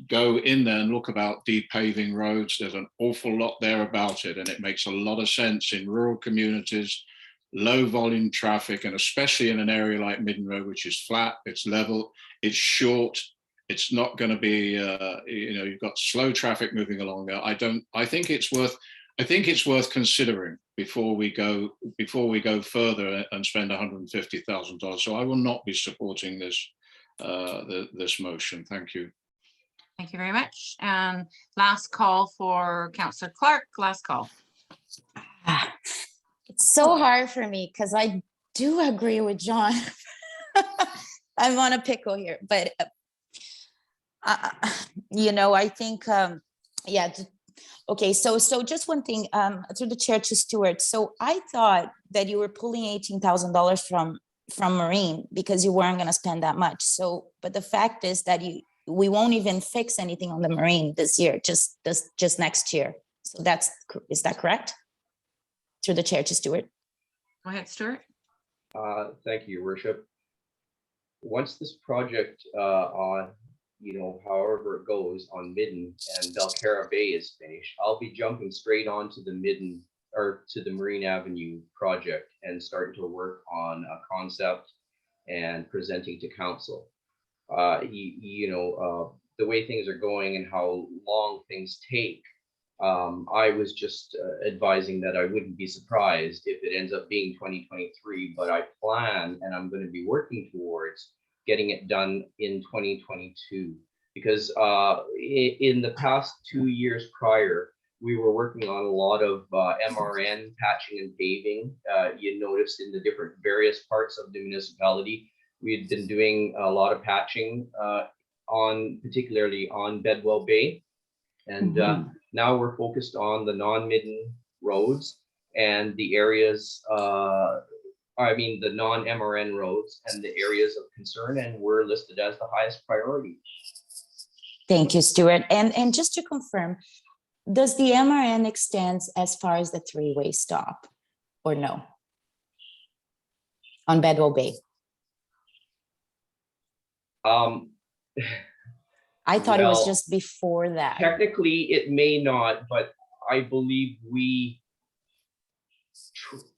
go in there and look about de-paving roads. There's an awful lot there about it, and it makes a lot of sense in rural communities, low volume traffic, and especially in an area like Midden Road, which is flat, it's level, it's short. It's not going to be, you've got slow traffic moving along there. I think it's worth considering before we go further and spend $150,000. So I will not be supporting this motion. Thank you. Thank you very much. And last call for Councillor Clark. Last call. It's so hard for me because I do agree with John. I'm on a pickle here, but I think, yeah. Okay, so just one thing, through the chair to Stuart. So I thought that you were pulling $18,000 from Marine because you weren't going to spend that much. So, but the fact is that we won't even fix anything on the Marine this year, just next year. So is that correct? Through the chair to Stuart. Go ahead, Stuart. Thank you, Your Worship. Once this project however it goes on Midden and Belcarra Bay is finished, I'll be jumping straight onto the Midden or to the Marine Avenue project and starting to work on a concept and presenting to council. The way things are going and how long things take, I was just advising that I wouldn't be surprised if it ends up being 2023, but I plan and I'm going to be working towards getting it done in 2022, because in the past 2 years prior, we were working on a lot of MRN patching and paving. You noticed in the different various parts of the municipality, we had been doing a lot of patching particularly on Bedwell Bay. And now we're focused on the non-Midden roads and the areas, the non-MRN roads and the areas of concern, and we're listed as the highest priority. Thank you, Stuart. And just to confirm, does the MRN extend as far as the three-way stop or no? On Bedwell Bay? I thought it was just before that. Technically, it may not, but I believe we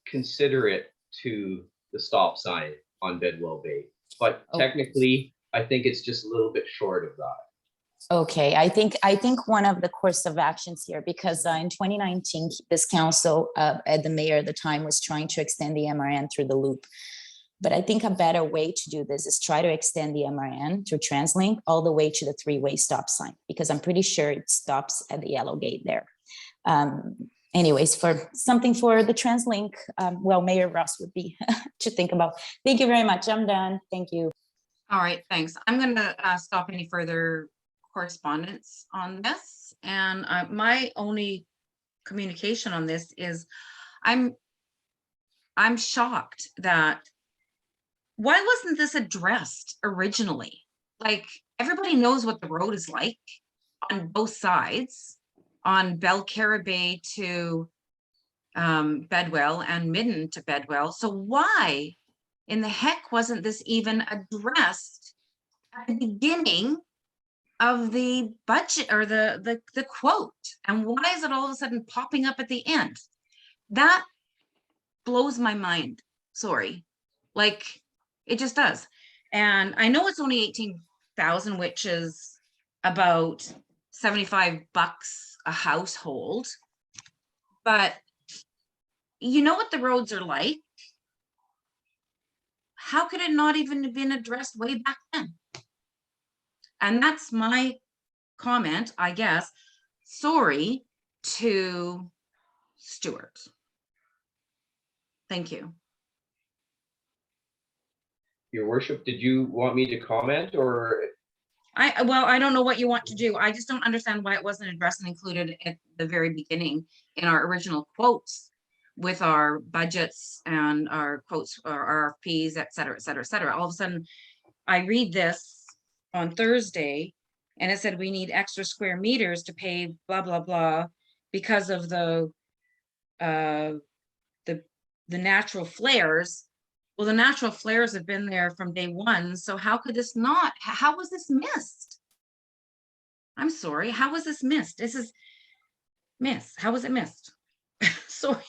consider it to the stop sign on Bedwell Bay. But technically, I think it's just a little bit short of that. Okay, I think one of the course of actions here, because in 2019, this council, the mayor at the time, was trying to extend the MRN through the loop. But I think a better way to do this is try to extend the MRN through TransLink all the way to the three-way stop sign, because I'm pretty sure it stops at the yellow gate there. Anyways, for something for the TransLink, Mayor Ross would be to think about. Thank you very much. I'm done. Thank you. All right, thanks. I'm going to stop any further correspondence on this. And my only communication on this is I'm shocked that why wasn't this addressed originally? Like, everybody knows what the road is like on both sides, on Belcarra Bay to Bedwell and Midden to Bedwell. So why in the heck wasn't this even addressed at the beginning of the budget or the quote? And why is it all of a sudden popping up at the end? That blows my mind. Sorry. Like, it just does. And I know it's only 18,000, which is about $75 a household, but you know what the roads are like. How could it not even have been addressed way back then? And that's my comment, I guess. Sorry to Stuart. Thank you. Your Worship, did you want me to comment or? I don't know what you want to do. I just don't understand why it wasn't addressed and included at the very beginning in our original quotes with our budgets and our quotes, our RFPs, et cetera, et cetera, et cetera. All of a sudden, I read this on Thursday and it said we need extra square meters to pay blah, blah, blah because of the natural flares. Well, the natural flares have been there from day one. So how could this not, how was this missed? I'm sorry, how was this missed? This is how was it missed? Sorry.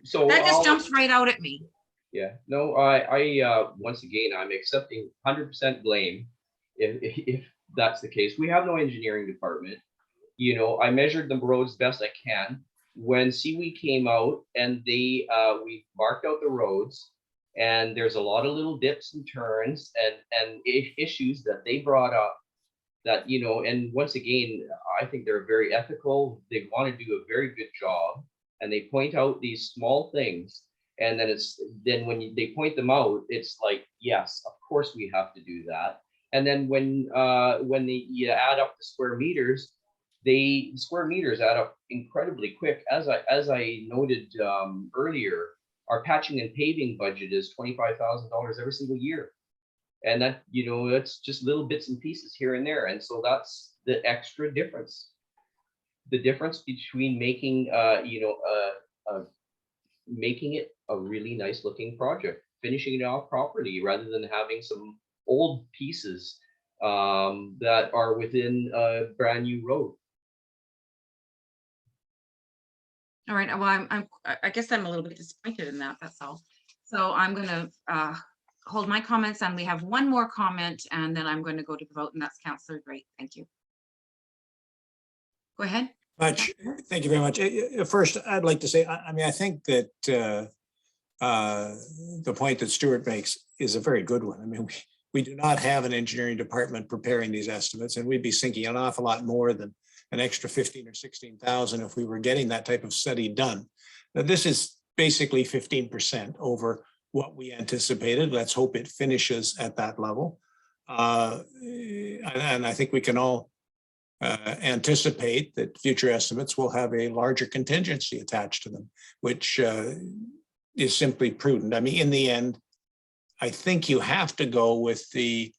So that just jumps right out at me. Yeah, no, I once again, I'm accepting 100% blame if that's the case. We have no engineering department. I measured the roads best I can. When CWE came out and we marked out the roads, and there's a lot of little dips and turns and issues that they brought up that, and once again, I think they're very ethical. They want to do a very good job and they point out these small things And then then when they point them out, it's like, yes, of course we have to do that. And then when you add up the square meters, square meters add up incredibly quick. As I noted earlier, our patching and paving budget is $25,000 every single year. And that, that's just little bits and pieces here and there. And so that's the extra difference. The difference between making, making it a really nice looking project, finishing it off properly, rather than having some old pieces that are within a brand new road. All right, well, I guess I'm a little bit disappointed in that, that's all. So I'm gonna hold my comments, and we have one more comment, and then I'm going to go to the vote, and that's Councillor Great. Thank you. Go ahead. Thank you very much. First, I'd like to say, I think that the point that Stuart makes is a very good one. I mean, we do not have an engineering department preparing these estimates, and we'd be sinking an awful lot more than an extra 15 or 16,000 if we were getting that type of study done. Now, this is basically 15% over what we anticipated. Let's hope it finishes at that level. And I think we can all anticipate that future estimates will have a larger contingency attached to them, which is simply prudent. I mean, in the end, I think you have to go with the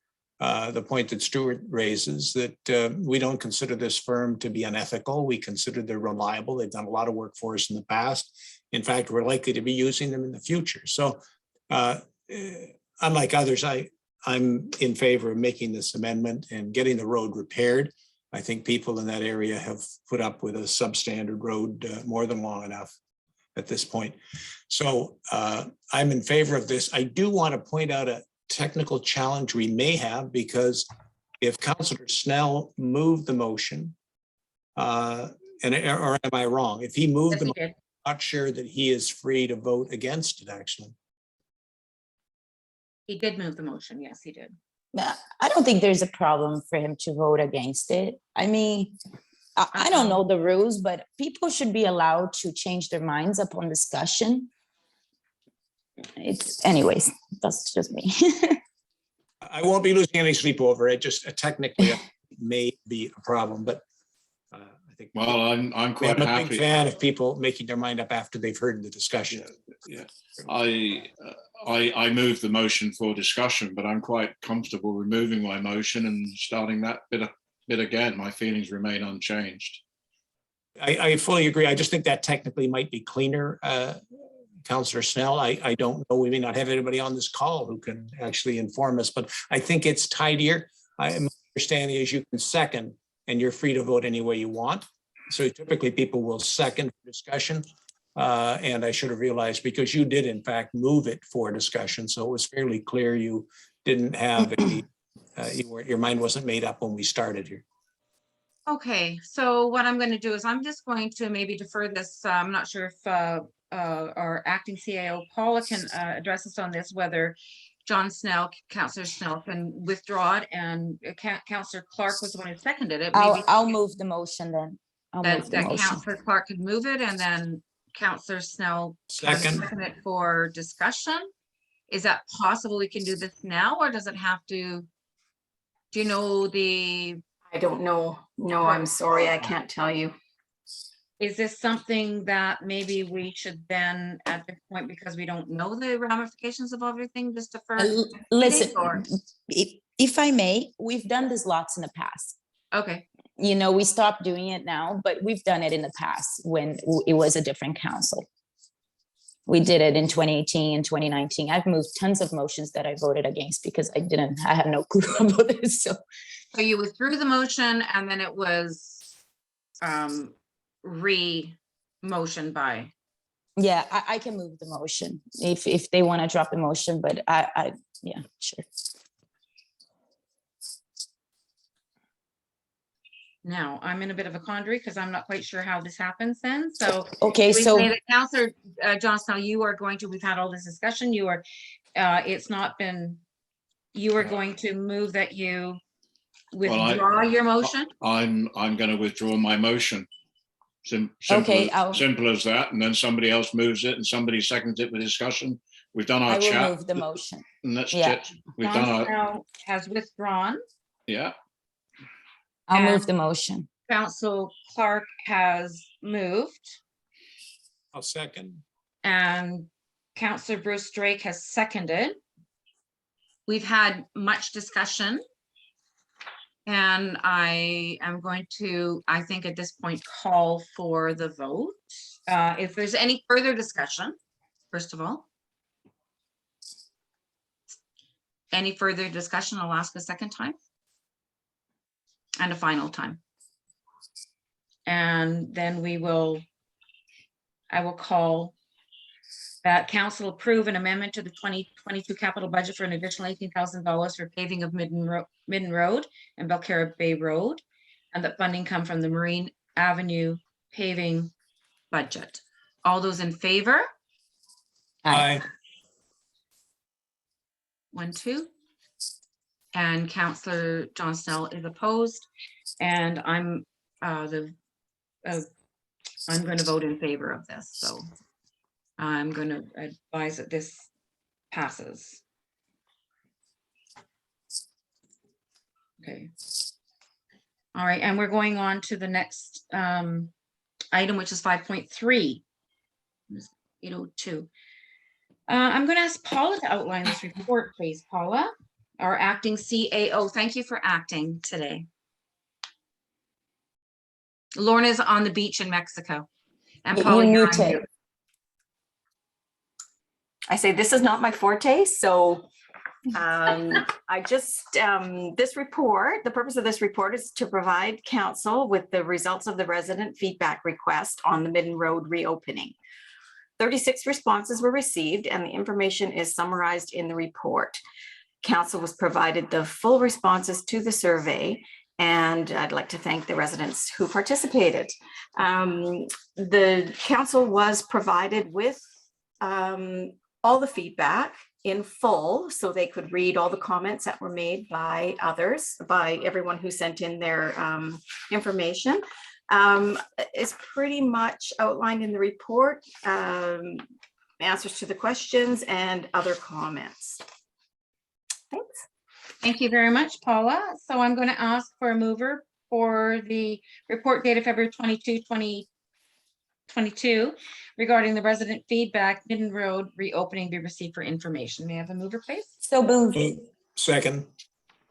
point that Stuart raises, that we don't consider this firm to be unethical. We consider they're reliable. They've done a lot of work for us in the past. In fact, we're likely to be using them in the future. So unlike others, I'm in favor of making this amendment and getting the road repaired. I think people in that area have put up with a substandard road more than long enough at this point. So I'm in favor of this. I do want to point out a technical challenge we may have, because if Councillor Snell moved the motion, or am I wrong? If he moved the motion, I'm not sure that he is free to vote against it, actually. He did move the motion. Yes, he did. I don't think there's a problem for him to vote against it. I mean, I don't know the rules, but people should be allowed to change their minds upon discussion. Anyways, that's just me. I won't be losing any sleep over it. Just technically may be a problem, but I think. Well, I'm quite I'm a happy. big fan of people making their mind up after they've heard the discussion. Yeah. I moved the motion for discussion, but I'm quite comfortable removing my motion and starting that bit again. My feelings remain unchanged. I fully agree. I just think that technically might be cleaner. Councillor Snell, I don't know. We may not have anybody on this call who can actually inform us, but I think it's tidier. My understanding is you can second, and you're free to vote any way you want. So typically people will second for discussion. And I should have realized, because you did in fact move it for discussion. So it was fairly clear you didn't have your mind wasn't made up when we started here. Okay, so what I'm going to do is I'm just going to maybe defer this. I'm not sure if our acting CAO Paula can address us on this, whether John Snell, Councillor Snell, can withdraw it, and Councillor Clark was the one who seconded it. Maybe I'll move the motion then. Councillor Clark could move it, and then Councillor Snell can second it for discussion. Is that possible? We can do this now, or does it have to? Do you know the? I don't know. No, I'm sorry, I can't tell you. Is this something that maybe we should then, at this point, because we don't know the ramifications of everything, just defer? Listen, if I may, we've done this lots in the past. Okay. You know, we stopped doing it now, but we've done it in the past when it was a different council. We did it in 2018 and 2019. I've moved tons of motions that I voted against because I had no clue about this. So you withdrew the motion, and then it was re-motioned by. Yeah, I can move the motion if they want to drop the motion, but yeah, sure. Now, I'm in a bit of a quandary because I'm not quite sure how this happens then. So, okay, so Councillor John Snell, you are going to, we've had all this discussion. You are, it's not been, you are going to move that you withdraw your motion? I'm going to withdraw my motion. Okay, Simple as that. And then somebody else moves it and somebody seconds it with discussion. We've done I our will chat. move the motion. And that's Yeah. it. We've John done our, Snell has withdrawn. yeah. I'll And- move the motion. Council Clark has moved, I'll second. and Councillor Bruce Drake has seconded. We've had much discussion. And I am going to, I think at this point, call for the vote. If there's any further discussion, first of all. Any further discussion, I'll ask a second time. And a final time. And then I will call that council approve an amendment to the 2022 capital budget for an additional $18,000 for paving of Midden Road and Belcarra Bay Road, and that funding come from the Marine Avenue paving budget. All those in favor? Aye. 1, 2. And Councillor John Snell is opposed, and I'm going to vote in favor of this, so I'm going to advise that this passes. Okay. All right, and we're going on to the next item, which is 5.3. 802. I'm going to ask Paula to outline this report, please. Paula, our acting CAO. Thank you for acting today. Lorna's on the beach in Mexico. And Paula, You you're on muted. mute. I say this is not my forte, so I just, this report, the purpose of this report is to provide council with the results of the resident feedback request on the Midden Road reopening. 36 responses were received and the information is summarized in the report. Council was provided the full responses to the survey, and I'd like to thank the residents who participated. The council was provided with all the feedback in full, so they could read all the comments that were made by others, by everyone who sent in their information. It's pretty much outlined in the report, answers to the questions and other comments. Thanks. Thank you very much, Paula. So I'm going to ask for a mover for the report dated February 22, 2022 regarding the resident feedback, Midden Road reopening be received for information. May I have a mover, please? So moved. Second.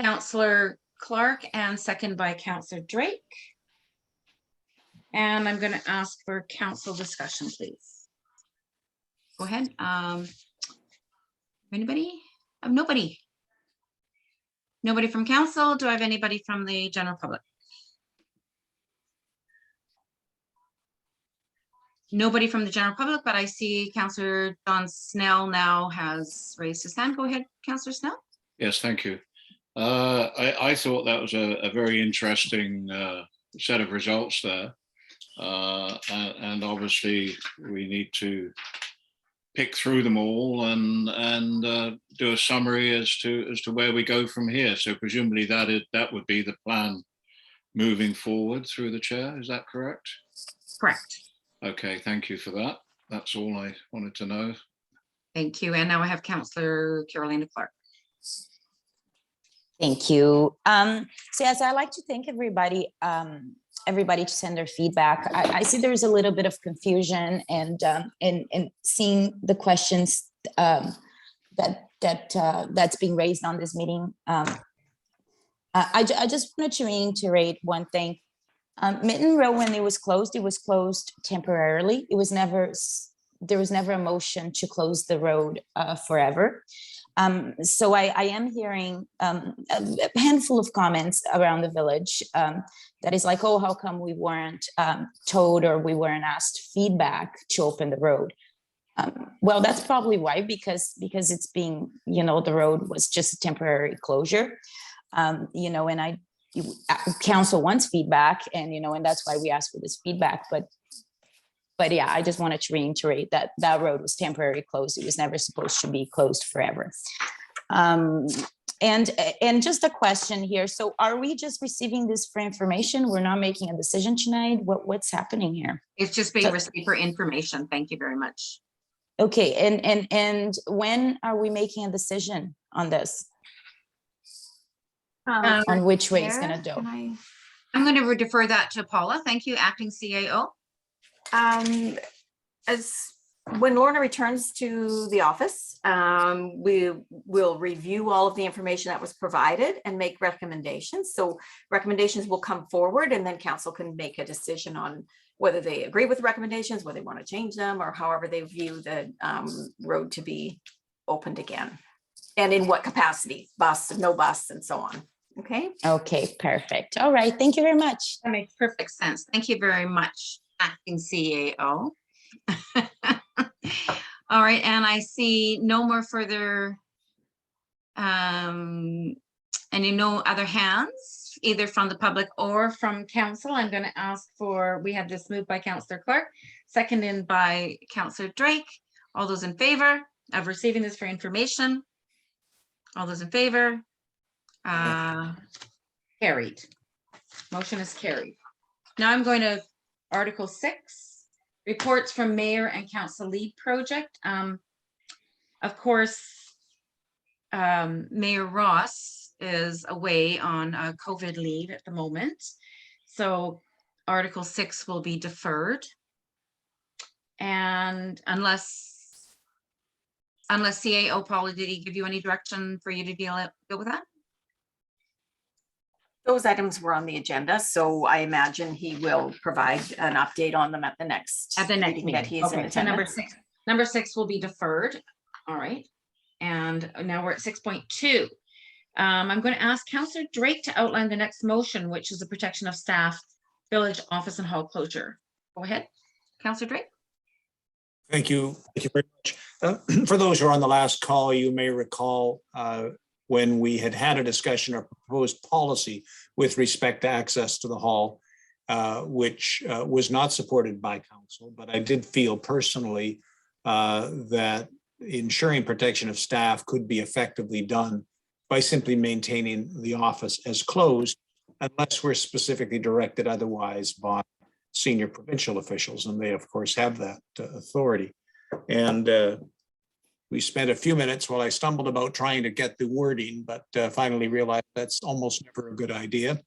Councillor Clark and second by Councillor Drake. And I'm going to ask for council discussion, please. Go ahead. Anybody? I have nobody. Nobody from council. Do I have anybody from the general public? Nobody from the general public, but I see Councillor John Snell now has raised his hand. Go ahead, Councillor Snell. Yes, thank you. I thought that was a very interesting set of results there. And obviously we need to pick through them all and do a summary as to where we go from here. So presumably that would be the plan moving forward through the chair. Is that correct? Correct. Okay, thank you for that. That's all I wanted to know. Thank you. And now I have Councillor Carolina Clark. Thank you. So yes, I like to thank everybody to send their feedback. I see there's a little bit of confusion and seeing the questions that's being raised on this meeting. I just wanted to reiterate one thing. Midden Road, when it was closed temporarily. There was never a motion to close the road forever. So I am hearing a handful of comments around the village that is like, oh, how come we weren't told or we weren't asked feedback to open the road? Well, that's probably why, because it's being, the road was just a temporary closure, and council wants feedback, and that's why we asked for this feedback. But yeah, I just wanted to reiterate that road was temporarily closed. It was never supposed to be closed forever. And just a question here. So are we just receiving this for information? We're not making a decision tonight? What's happening here? It's just being So- received for information. Thank you very much. Okay, and when are we making a decision on this? On which way it's gonna go? I'm going to defer that to Paula. Thank you, acting CAO. As when Lorna returns to the office, we will review all of the information that was provided and make recommendations. So recommendations will come forward and then council can make a decision on whether they agree with recommendations, whether they want to change them, or however they view the road to be opened again. And in what capacity, bus, no bus, and so on. Okay. Okay, perfect. All right, thank you very much. That makes perfect sense. Thank you very much, acting CAO. All right, and I see no more further, any no other hands, either from the public or from council. I'm going to ask for, we have this moved by Councillor Clark, seconded by Councillor Drake. All those in favor of receiving this for information? All those in favor? Carried. Motion is carried. Now I'm going to Article 6. Reports from Mayor and Council Lead Project. Of course, Mayor Ross is away on COVID leave at the moment. So Article 6 will be deferred. And unless CAO, Paula, did he give you any direction for you to deal with that? Those items were on the agenda, so I imagine he will provide an update on them at the next meeting that he is in Okay, so attendance. number six will be deferred. All right. And now we're at 6.2. I'm going to ask Councillor Drake to outline the next motion, which is the protection of staff, village office and hall closure. Go ahead, Councillor Drake. Thank you. Thank you very much. For those who are on the last call, you may recall when we had a discussion or proposed policy with respect to access to the hall, which was not supported by council, but I did feel personally that ensuring protection of staff could be effectively done by simply maintaining the office as closed, unless we're specifically directed otherwise by senior provincial officials, and they of course have that authority. And we spent a few minutes while I stumbled about trying to get the wording, but finally realized that's almost never a good idea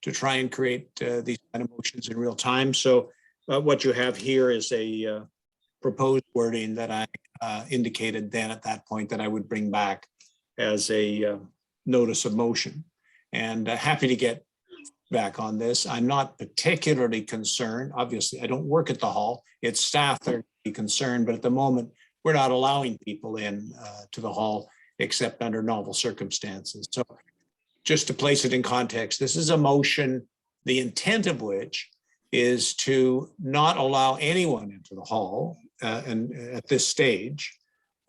to try and create these kind of motions in real time. So what you have here is a proposed wording that I indicated then at that point that I would bring back as a notice of motion. And happy to get back on this. I'm not particularly concerned. Obviously, I don't work at the hall. It's staff that are concerned, but at the moment, we're not allowing people in to the hall except under novel circumstances. So just to place it in context, this is a motion, the intent of which is to not allow anyone into the hall and at this stage,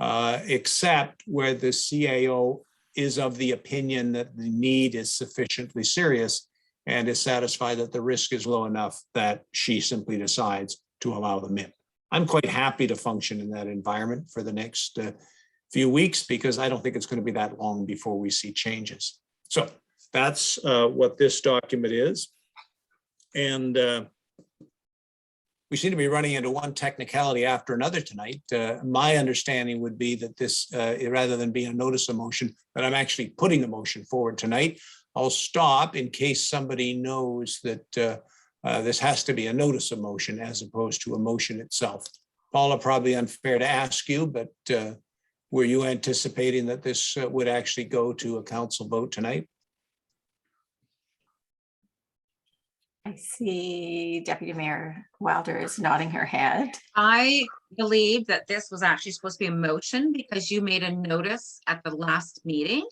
except where the CAO is of the opinion that the need is sufficiently serious and is satisfied that the risk is low enough that she simply decides to allow them in. I'm quite happy to function in that environment for the next few weeks because I don't think it's going to be that long before we see changes. So that's what this document is. And we seem to be running into one technicality after another tonight. My understanding would be that this, rather than being a notice of motion, that I'm actually putting the motion forward tonight. I'll stop in case somebody knows that this has to be a notice of motion as opposed to a motion itself. Paula, probably unfair to ask you, but were you anticipating that this would actually go to a council vote tonight? I see Deputy Mayor Wilder is nodding her head. I believe that this was actually supposed to be a motion because you made a notice at the last meeting.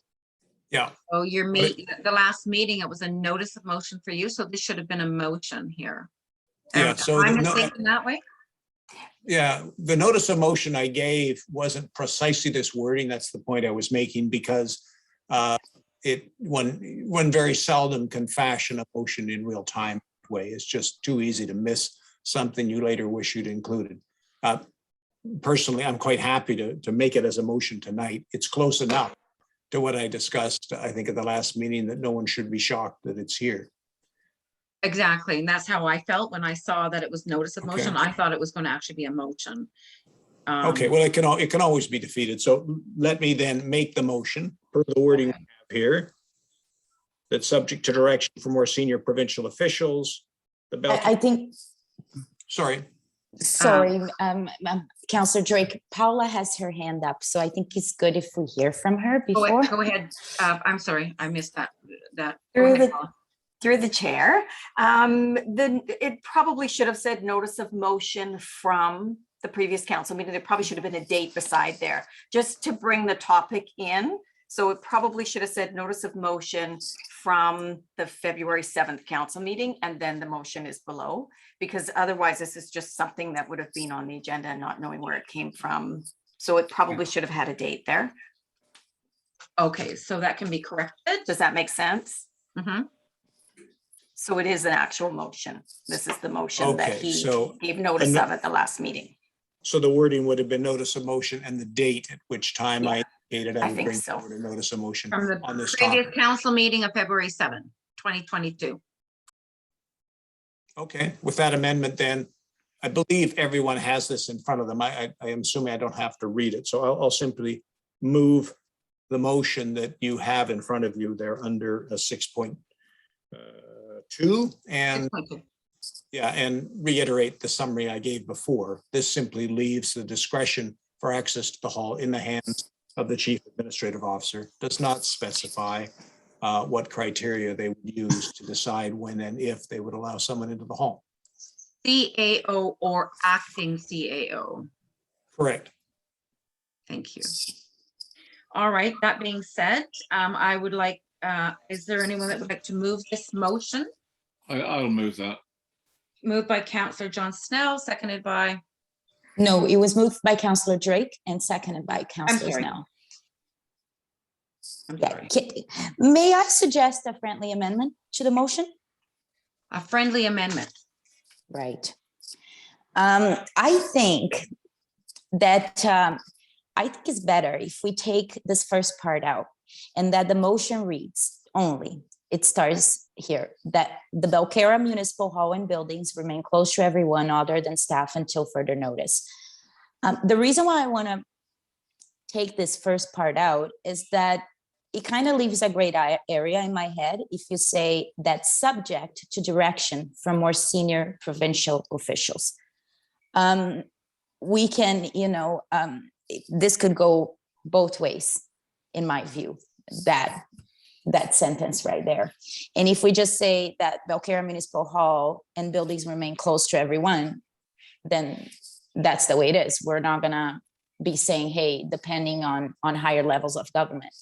Yeah. So the last meeting, it was a notice of motion for you. So this should have been a motion here. Yeah. So I'm mistaken that way. Yeah, the notice of motion I gave wasn't precisely this wording. That's the point I was making because one very seldom can fashion a motion in real time way. It's just too easy to miss something you later wish you'd included. Personally, I'm quite happy to make it as a motion tonight. It's close enough to what I discussed, I think at the last meeting, that no one should be shocked that it's here. Exactly, and that's how I felt when I saw that it was notice of motion. Okay. I thought it was going to actually be a motion. Okay, well, it can always be defeated. So let me then make the motion per the wording we have here. That's subject to direction from more senior provincial officials. I think, Sorry, sorry, Councillor Drake, Paula has her hand up, so I think it's good if we hear from her before. Go ahead. I'm sorry, I missed that. Go Through ahead, the- Paula. Through the chair, then it probably should have said notice of motion from the previous council meeting. There probably should have been a date beside there, just to bring the topic in. So it probably should have said notice of motion from the February 7th council meeting, and then the motion is below, because otherwise this is just something that would have been on the agenda and not knowing where it came from. So it probably should have had a date there. Okay, so that can be corrected. Does that make sense? Mhm. So it is an actual motion. This is the motion that Okay, he so- gave notice of at the last meeting. so the wording would have been notice of motion and the date at which time I indicated I I would think bring so. forward a notice of motion From the on this previous topic. council meeting of February 7th, 2022. Okay, with that amendment then, I believe everyone has this in front of them. I am assuming I don't have to read it, so I'll simply move the motion that you have in front of you there under a 6.2 and 6.2. yeah, and reiterate the summary I gave before. This simply leaves the discretion for access to the hall in the hands of the chief administrative officer. Does not specify what criteria they would use to decide when and if they would allow someone into the hall. CAO or acting CAO. Correct. Thank you. All right, that being said, I would like, is there anyone that would like to move this motion? I'll move that. Moved by Councillor John Snell, seconded by, No, it was moved by Councillor Drake and seconded by Councillor sorry. Snell. I'm Yeah. sorry, May I suggest a friendly amendment to the motion? a friendly amendment. Right. I think that I think it's better if we take this first part out and that the motion reads only. It starts here that the Belcarra Municipal Hall and buildings remain closed to everyone other than staff until further notice. The reason why I want to take this first part out is that it kind of leaves a great area in my head if you say that subject to direction from more senior provincial officials. We can, this could go both ways, in my view, that sentence right there. And if we just say that Belcarra Municipal Hall and buildings remain closed to everyone, then that's the way it is. We're not gonna be saying, hey, depending on higher levels of government,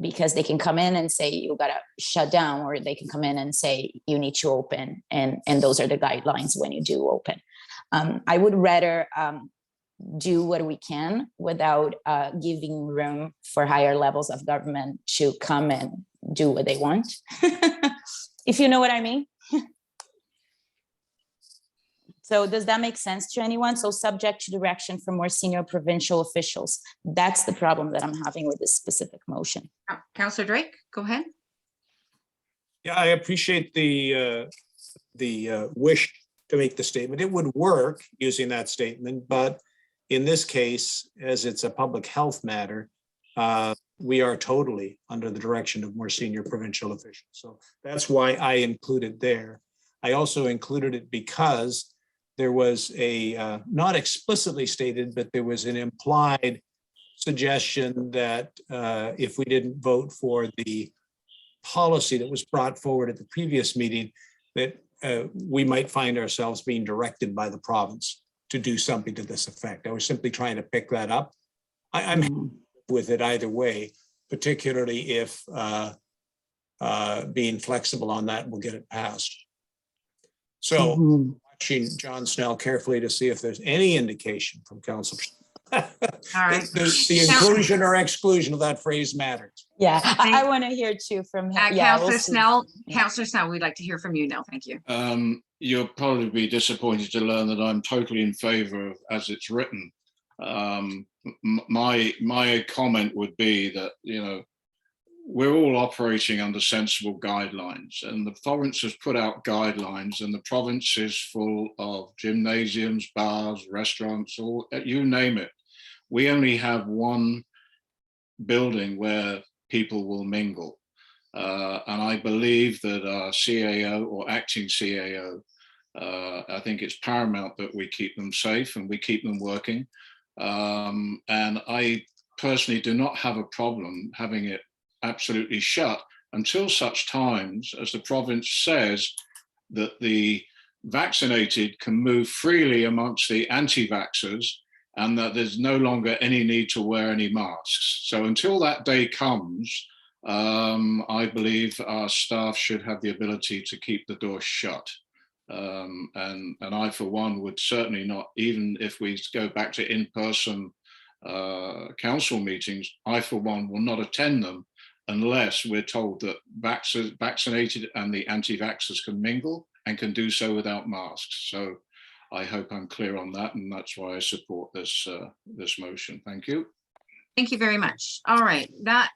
because they can come in and say you gotta shut down, or they can come in and say you need to open, and those are the guidelines when you do open. I would rather do what we can without giving room for higher levels of government to come and do what they want. If you know what I mean. So does that make sense to anyone? So subject to direction from more senior provincial officials. That's the problem that I'm having with this specific motion. Councillor Drake, go ahead. Yeah, I appreciate the wish to make the statement. It would work using that statement, but in this case, as it's a public health matter, we are totally under the direction of more senior provincial officials. So that's why I included there. I also included it because there was a, not explicitly stated, but there was an implied suggestion that if we didn't vote for the policy that was brought forward at the previous meeting, that we might find ourselves being directed by the province to do something to this effect. I was simply trying to pick that up. I'm happy with it either way, particularly if being flexible on that will get it passed. So watching John Snell carefully to see if there's any indication from council. All right. The inclusion or exclusion of that phrase matters. Yeah, I want to hear too from him. Yeah, we'll Councillor see. Snell, Yeah. Councillor Snell, we'd like to hear from you now. Thank you. You'll probably be disappointed to learn that I'm totally in favor of as it's written. My comment would be that, we're all operating under sensible guidelines, and the province has put out guidelines, and the province is full of gymnasiums, bars, restaurants, or you name it. We only have one building where people will mingle. And I believe that our CAO or acting CAO, I think it's paramount that we keep them safe and we keep them working. And I personally do not have a problem having it absolutely shut until such times as the province says that the vaccinated can move freely amongst the anti-vaxxers and that there's no longer any need to wear any masks. So until that day comes, I believe our staff should have the ability to keep the door shut. And I, for one, would certainly not, even if we go back to in-person council meetings, I, for one, will not attend them unless we're told that vaccinated and the anti-vaxxers can mingle and can do so without masks. So I hope I'm clear on that, and that's why I support this motion. Thank you. Thank you very much. All right, that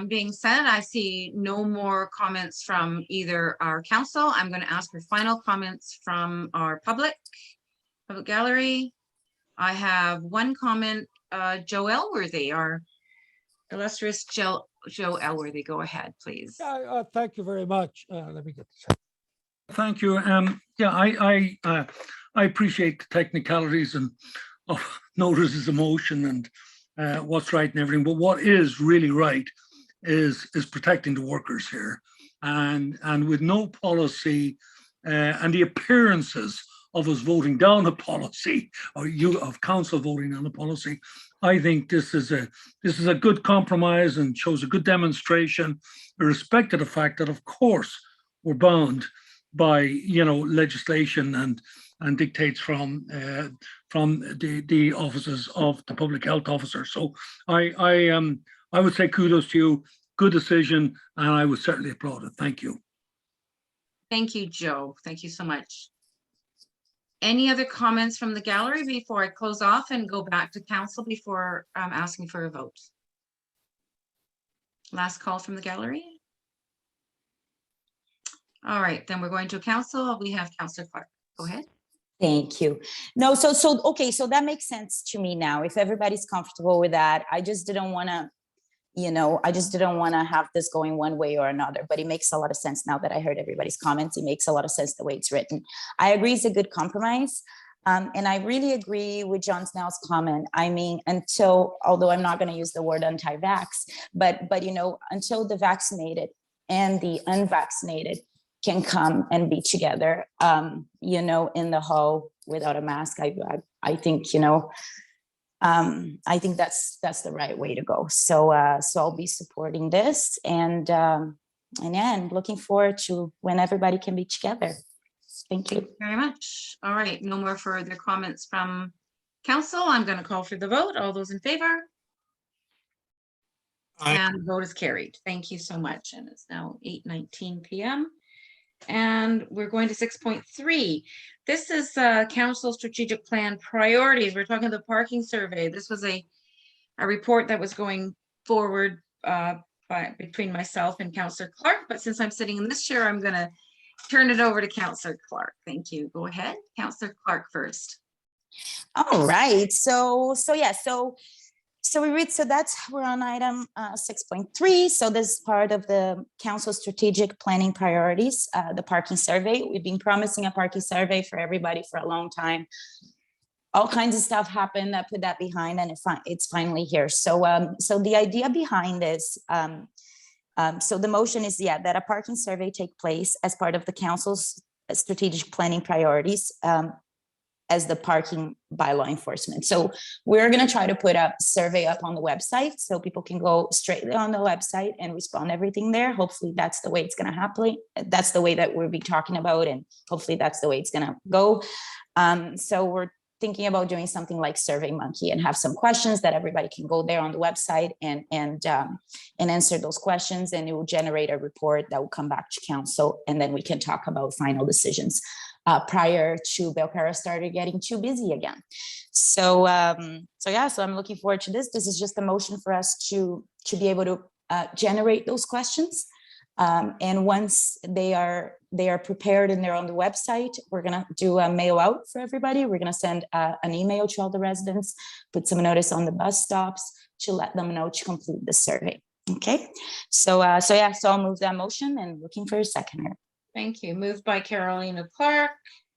being said, I see no more comments from either our council. I'm going to ask for final comments from our public gallery. I have one comment, Joe Elworthy, our illustrious Joe Elworthy. Go ahead, please. Thank you very much. Let me get this. Thank you. Yeah, I appreciate the technicalities and of notices emotion and what's right and everything. But what is really right is protecting the workers here, and with no policy and the appearances of us voting down a policy, or you of council voting down a policy, I think this is a good compromise and shows a good demonstration, irrespective of the fact that, of course, we're bound by legislation and dictates from the offices of the public health officer. So I would say kudos to you, good decision, and I would certainly applaud it. Thank you. Thank you, Joe. Thank you so much. Any other comments from the gallery before I close off and go back to council before asking for a vote? Last call from the gallery. All right, then we're going to council. We have Councillor Clark. Go ahead. Thank you. No, so okay, so that makes sense to me now. If everybody's comfortable with that, I just didn't want to, have this going one way or another, but it makes a lot of sense now that I heard everybody's comments. It makes a lot of sense the way it's written. I agree it's a good compromise. And I really agree with John Snell's comment. I mean, although I'm not going to use the word anti-vax, but until the vaccinated and the unvaccinated can come and be together, in the hall without a mask, I think, I think that's the right way to go. So I'll be supporting this, and yeah, I'm looking forward to when everybody can be together. Thank you very much. All right, no more further comments from council. I'm going to call for the vote. All those in favor? Aye. And the vote is carried. Thank you so much. And it's now 8:19 p.m. And we're going to 6.3. This is council strategic plan priorities. We're talking the parking survey. This was a report that was going forward between myself and Councillor Clark. But since I'm sitting in this chair, I'm going to turn it over to Councillor Clark. Thank you. Go ahead, Councillor Clark first. All right. So we read, we're on item 6.3. So this is part of the council strategic planning priorities, the parking survey. We've been promising a parking survey for everybody for a long time. All kinds of stuff happened that put that behind, and it's finally here. So the idea behind this, so the motion is, that a parking survey take place as part of the council's strategic planning priorities, as the parking bylaw enforcement. So we're going to try to put a survey up on the website so people can go straight on the website and respond to everything there. Hopefully that's the way it's going to happen. That's the way that we'll be talking about, and hopefully that's the way it's going to go. So we're thinking about doing something like Survey Monkey and have some questions that everybody can go there on the website and answer those questions, and it will generate a report that will come back to council, and then we can talk about final decisions prior to Belcarra started getting too busy again. So I'm looking forward to this. This is just a motion for us to be able to generate those questions. And once they are prepared and they're on the website, we're gonna do a mail out for everybody. We're gonna send an email to all the residents, put some notice on the bus stops to let them know to complete the survey. Okay, so I'll move that motion and looking for a seconder. Thank you. Moved by Carolina Clark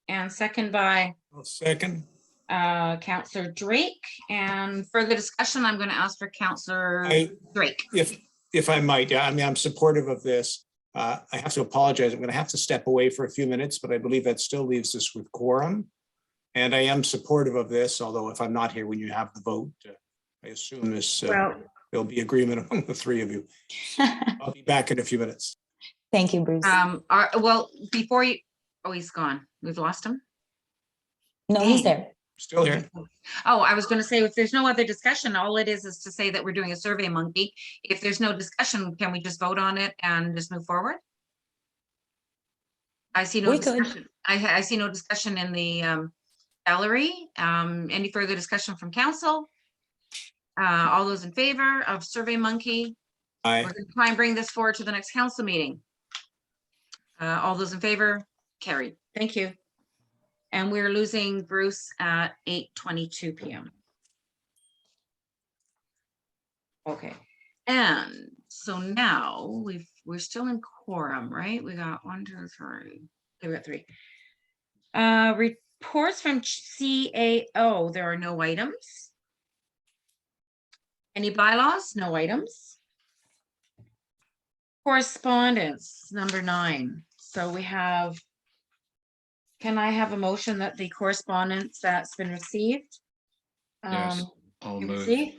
and second by I'll second. Councillor Drake. And further discussion, I'm going to ask for Councillor Drake. If I might, yeah, I mean, I'm supportive of this. I have to apologize. I'm going to have to step away for a few minutes, but I believe that still leaves us with quorum. And I am supportive of this, although if I'm not here when you have the vote, I assume this there'll be agreement among the three of you. I'll be back in a few minutes. Thank you, Bruce. Well, before you, oh, he's gone. We've lost him. No, he's there. Still here. Oh, I was going to say, if there's no other discussion, all it is to say that we're doing a Survey Monkey. If there's no discussion, can we just vote on it and just move forward? I see no discussion. I see no discussion in the gallery. Any further discussion from council? All those in favor of Survey Monkey? Aye. We're going to try and bring this forward to the next council meeting. All those in favor? Carried. Thank you. And we're losing Bruce at 8:22 p.m. Okay. And so now we're still in quorum, right? We got 1, 2, 3. Okay, we got 3. Reports from CAO. There are no items. Any bylaws? No items. Correspondence, number 9. So we have, can I have a motion that the correspondence that's been received? Yes, I'll be move. received?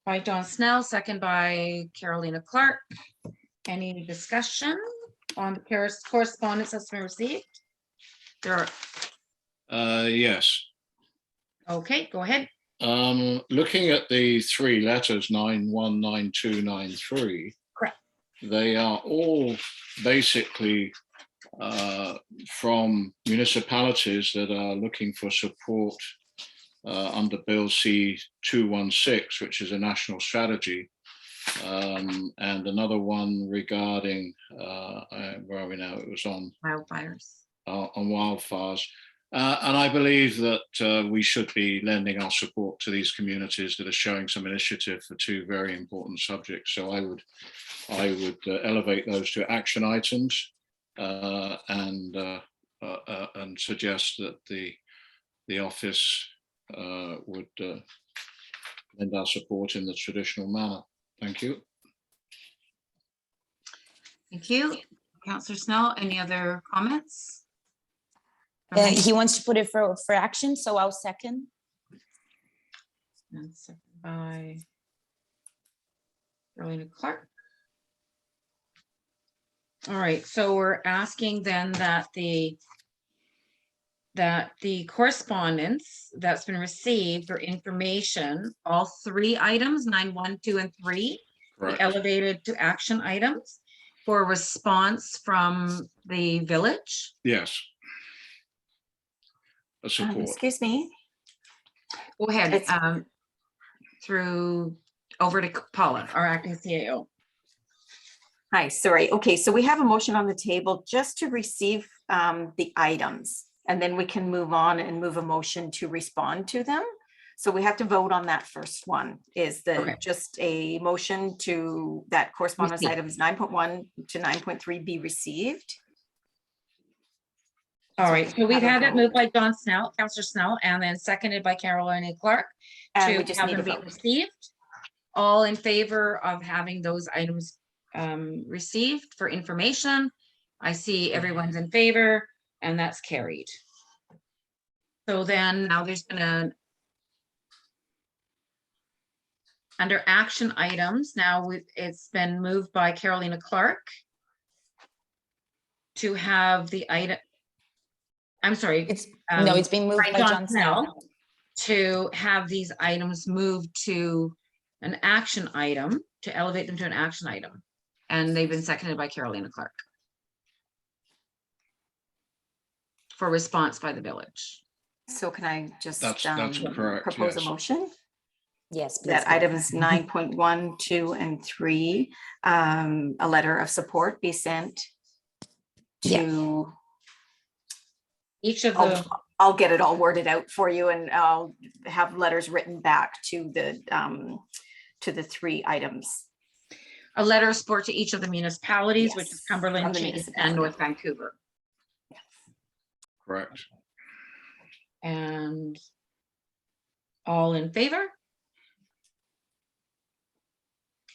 By John Snell, second by Carolina Clark. Any discussion on the correspondence that's been received? There are, Yes. okay, go ahead. Looking at the 3 letters, 919293. Correct. They are all basically from municipalities that are looking for support under Bill C-216, which is a national strategy, and another one regarding, where are we now? It was on Wildfires. On wildfires. And I believe that we should be lending our support to these communities that are showing some initiative for 2 very important subjects. So I would elevate those to action items and suggest that the office would lend our support in the traditional manner. Thank you. Thank you. Councillor Snell, any other comments? He wants to put it for action, so I'll second. And second by Carolina Clark. All right, so we're asking then that the correspondence that's been received for information, all 3 items, 9, 1, 2, and 3, be elevated to action items for response from the village. Yes. A support. Excuse me. Go ahead. Through over to Paula, our acting CAO. Hi, sorry. Okay, so we have a motion on the table just to receive the items, and then we can move on and move a motion to respond to them. So we have to vote on that first one. Is just a motion to that correspondence items 9.1 to 9.3 be received? All right, so we've had it moved by John Snell, Councillor Snell, and then seconded by Carolina Clark And we to just have need them a be vote. received. All in favor of having those items received for information? I see everyone's in favor, and that's carried. So then now there's gonna, under action items, now it's been moved by Carolina Clark to have the item, I'm sorry. It's being moved by John Snell. To have these items moved to an action item, to elevate them to an action item. And they've been seconded by Carolina Clark. For response by the village. So can I just That's correct, propose a yes. motion? Yes, please. that go ahead. items 9.1, 2, and 3, a letter of support be sent Yeah. to, Each of the, I'll get it all worded out for you, and I'll have letters written back to the 3 items. a letter of support to each of the municipalities, which is Yes, from Cumberland, the Chase, and municipality. North Vancouver. Correct. And all in favor?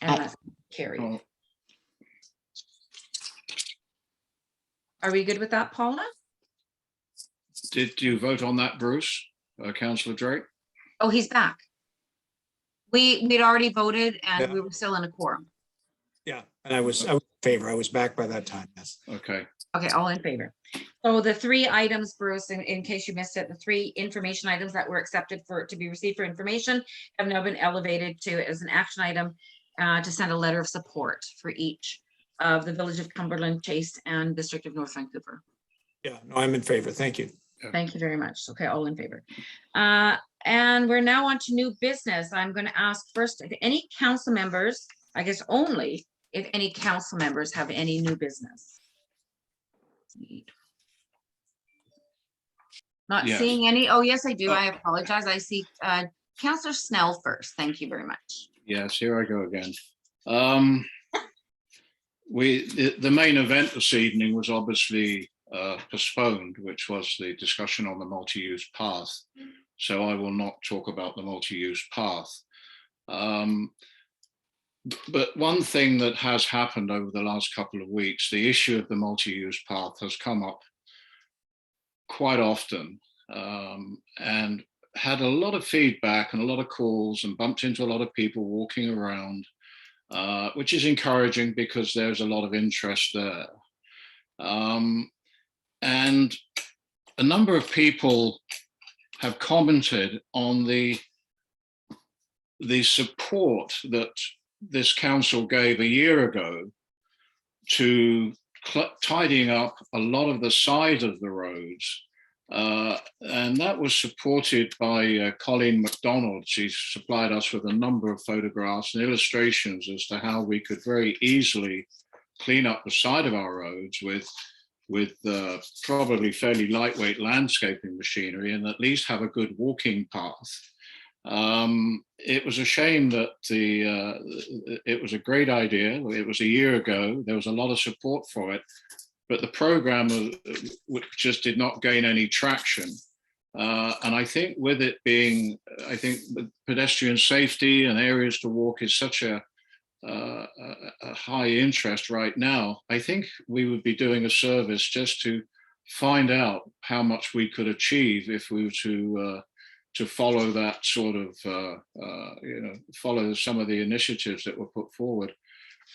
And Aye. that's carried. Oh, Are we good with that, Paula? did you vote on that, Bruce? Councillor Drake? Oh, he's back. We'd already voted and Yeah. we were still in a quorum. Yeah, and I was in favor. I was back by that time, yes. Okay. Okay, all in favor. So the 3 items, Bruce, in case you missed it, the 3 information items that were accepted to be received for information have now been elevated to as an action item to send a letter of support for each of the Village of Cumberland, Chase, and District of North Vancouver. Yeah, no, I'm in favor. Thank you. Thank you very much. Okay, all in favor. And we're now on to new business. I'm going to ask first if any council members, I guess only if any council members have any new business. Not Yes. seeing any. Oh, yes, I do. Oh. I apologize. I see Councillor Snell first. Thank you very much. Yes, here I go again. The main event this evening was obviously postponed, which was the discussion on the multi-use path. So I will not talk about the multi-use path. But one thing that has happened over the last couple of weeks, the issue of the multi-use path has come up quite often and had a lot of feedback and a lot of calls and bumped into a lot of people walking around, which is encouraging because there's a lot of interest there. And a number of people have commented on the support that this council gave a year ago to tidying up a lot of the side of the roads. And that was supported by Colleen McDonald. She supplied us with a number of photographs and illustrations as to how we could very easily clean up the side of our roads with probably fairly lightweight landscaping machinery and at least have a good walking path. It was a shame that it was a great idea. It was a year ago. There was a lot of support for it, but the program just did not gain any traction. And I think with it being, I think pedestrian safety and areas to walk is such a high interest right now. I think we would be doing a service just to find out how much we could achieve if we were to follow that sort of, follow some of the initiatives that were put forward.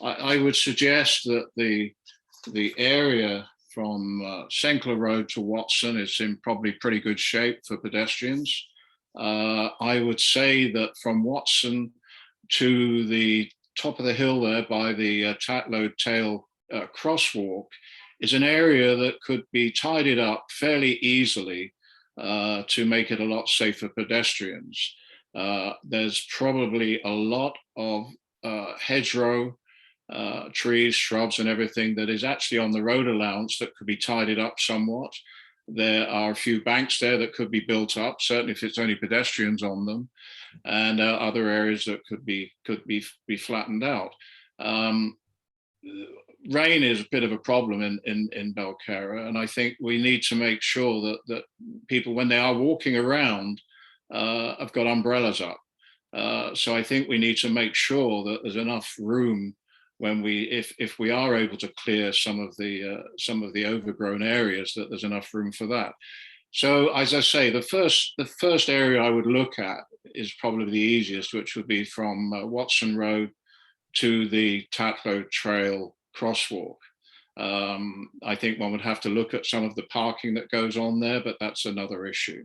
I would suggest that the area from Senkler Road to Watson is in probably pretty good shape for pedestrians. I would say that from Watson to the top of the hill there by the Tatlow Tail crosswalk is an area that could be tidied up fairly easily to make it a lot safer for pedestrians. There's probably a lot of hedgerow, trees, shrubs and everything that is actually on the road allowance that could be tidied up somewhat. There are a few banks there that could be built up, certainly if it's only pedestrians on them, and other areas that could be flattened out. Rain is a bit of a problem in Belcarra, and I think we need to make sure that people, when they are walking around, have got umbrellas up. So I think we need to make sure that there's enough room when if we are able to clear some of the overgrown areas, that there's enough room for that. So as I say, the first area I would look at is probably the easiest, which would be from Watson Road to the Tatlow Trail crosswalk. I think one would have to look at some of the parking that goes on there, but that's another issue.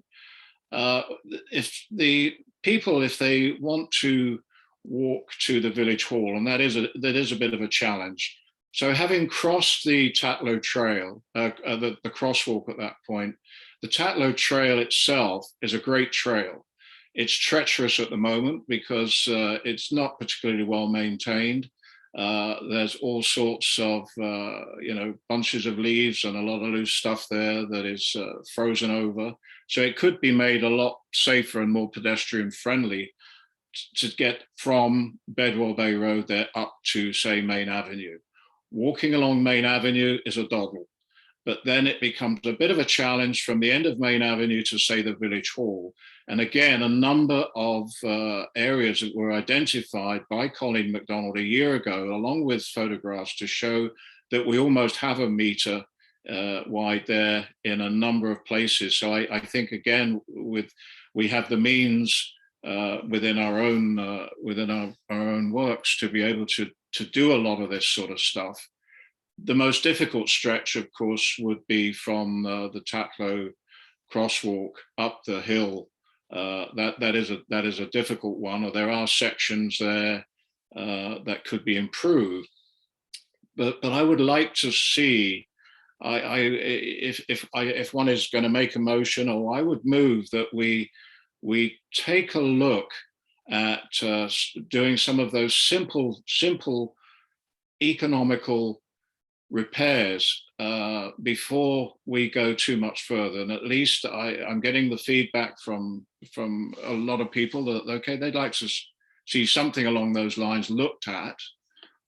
If the people, if they want to walk to the village hall, and that is a bit of a challenge. So having crossed the Tatlow Trail, the crosswalk at that point, the Tatlow Trail itself is a great trail. It's treacherous at the moment because it's not particularly well maintained. There's all sorts of, bunches of leaves and a lot of loose stuff there that is frozen over. So it could be made a lot safer and more pedestrian friendly to get from Bedwell Bay Road there up to, say, Main Avenue. Walking along Main Avenue is a doddle, but then it becomes a bit of a challenge from the end of Main Avenue to, say, the Village Hall. And again, a number of areas that were identified by Colleen McDonald a year ago, along with photographs to show that we almost have a meter wide there in a number of places. So I think, again, we have the means within our own works to be able to do a lot of this sort of stuff. The most difficult stretch, of course, would be from the Tatlow crosswalk up the hill. That is a difficult one, or there are sections there that could be improved. But I would like to see, if one is going to make a motion, or I would move that we take a look at doing some of those simple economical repairs before we go too much further. And at least I'm getting the feedback from a lot of people that, okay, they'd like to see something along those lines looked at.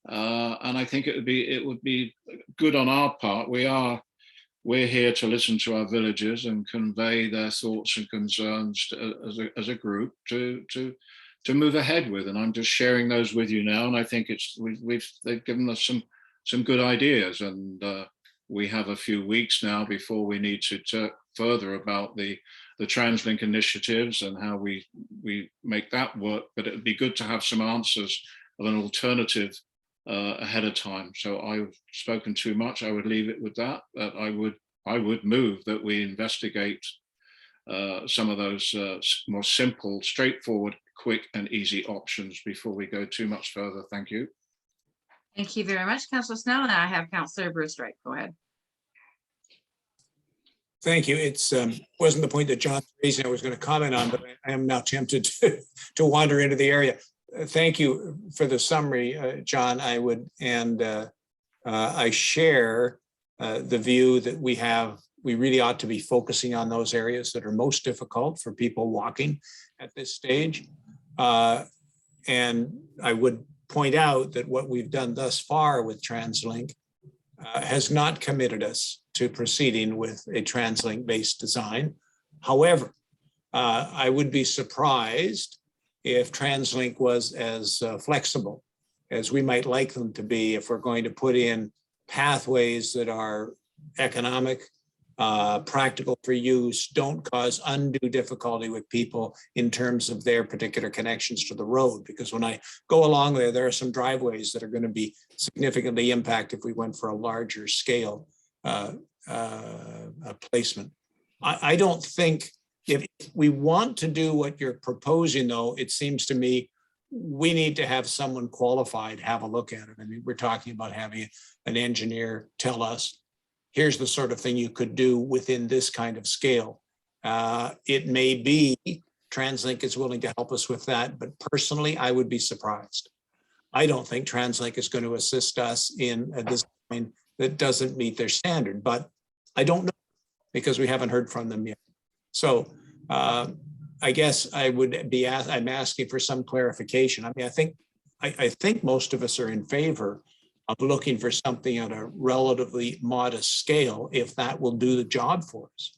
And I think it would be good on our part. We're here to listen to our villagers and convey their thoughts and concerns as a group to move ahead with. And I'm just sharing those with you now. And I think they've given us some good ideas, and we have a few weeks now before we need to talk further about the TransLink initiatives and how we make that work. But it would be good to have some answers of an alternative ahead of time. So I've spoken too much. I would leave it with that. But I would move that we investigate some of those more simple, straightforward, quick and easy options before we go too much further. Thank you. Thank you very much, Councillor Snell. Now I have Councillor Bruce Wright. Go ahead. Thank you. It's wasn't the point that John raised I was going to comment on, but I am now tempted to wander into the area. Thank you for the summary, John. I share the view that we really ought to be focusing on those areas that are most difficult for people walking at this stage. And I would point out that what we've done thus far with TransLink has not committed us to proceeding with a TransLink-based design. However, I would be surprised if TransLink was as flexible as we might like them to be if we're going to put in pathways that are economic, practical for use, don't cause undue difficulty with people in terms of their particular connections to the road. Because when I go along there are some driveways that are going to be significantly impacted if we went for a larger scale placement. I don't think, if we want to do what you're proposing, though, it seems to me we need to have someone qualified have a look at it. I mean, we're talking about having an engineer tell us, here's the sort of thing you could do within this kind of scale. It may be TransLink is willing to help us with that, but personally, I would be surprised. I don't think TransLink is going to assist us in a design that doesn't meet their standard, but I don't know because we haven't heard from them yet. So I guess I'm asking for some clarification. I mean, I think most of us are in favor of looking for something at a relatively modest scale, if that will do the job for us.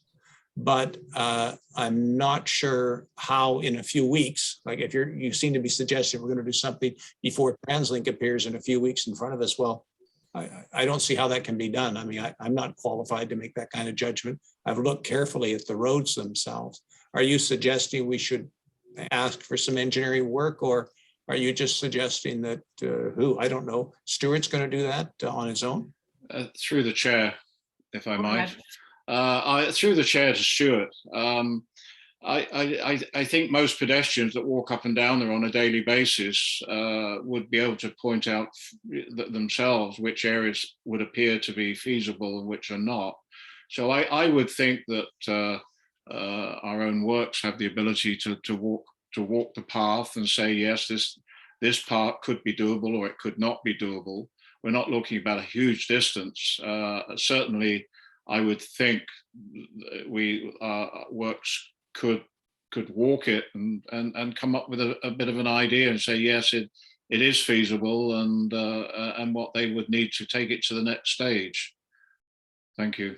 But I'm not sure how in a few weeks, like if you seem to be suggesting we're going to do something before TransLink appears in a few weeks in front of us. Well, I don't see how that can be done. I mean, I'm not qualified to make that kind of judgment. I've looked carefully at the roads themselves. Are you suggesting we should ask for some engineering work, or are you just suggesting that I don't know, Stuart's going to do that on his own? Through the chair, if I Go might. ahead. Through the chair to Stuart. I think most pedestrians that walk up and down there on a daily basis would be able to point out themselves which areas would appear to be feasible and which are not. So I would think that our own works have the ability to walk walk the path and say, yes, this part could be doable or it could not be doable. We're not looking about a huge distance. Certainly, I would think we works could walk it and come up with a bit of an idea and say, yes, it is feasible, and what they would need to take it to the next stage. Thank you.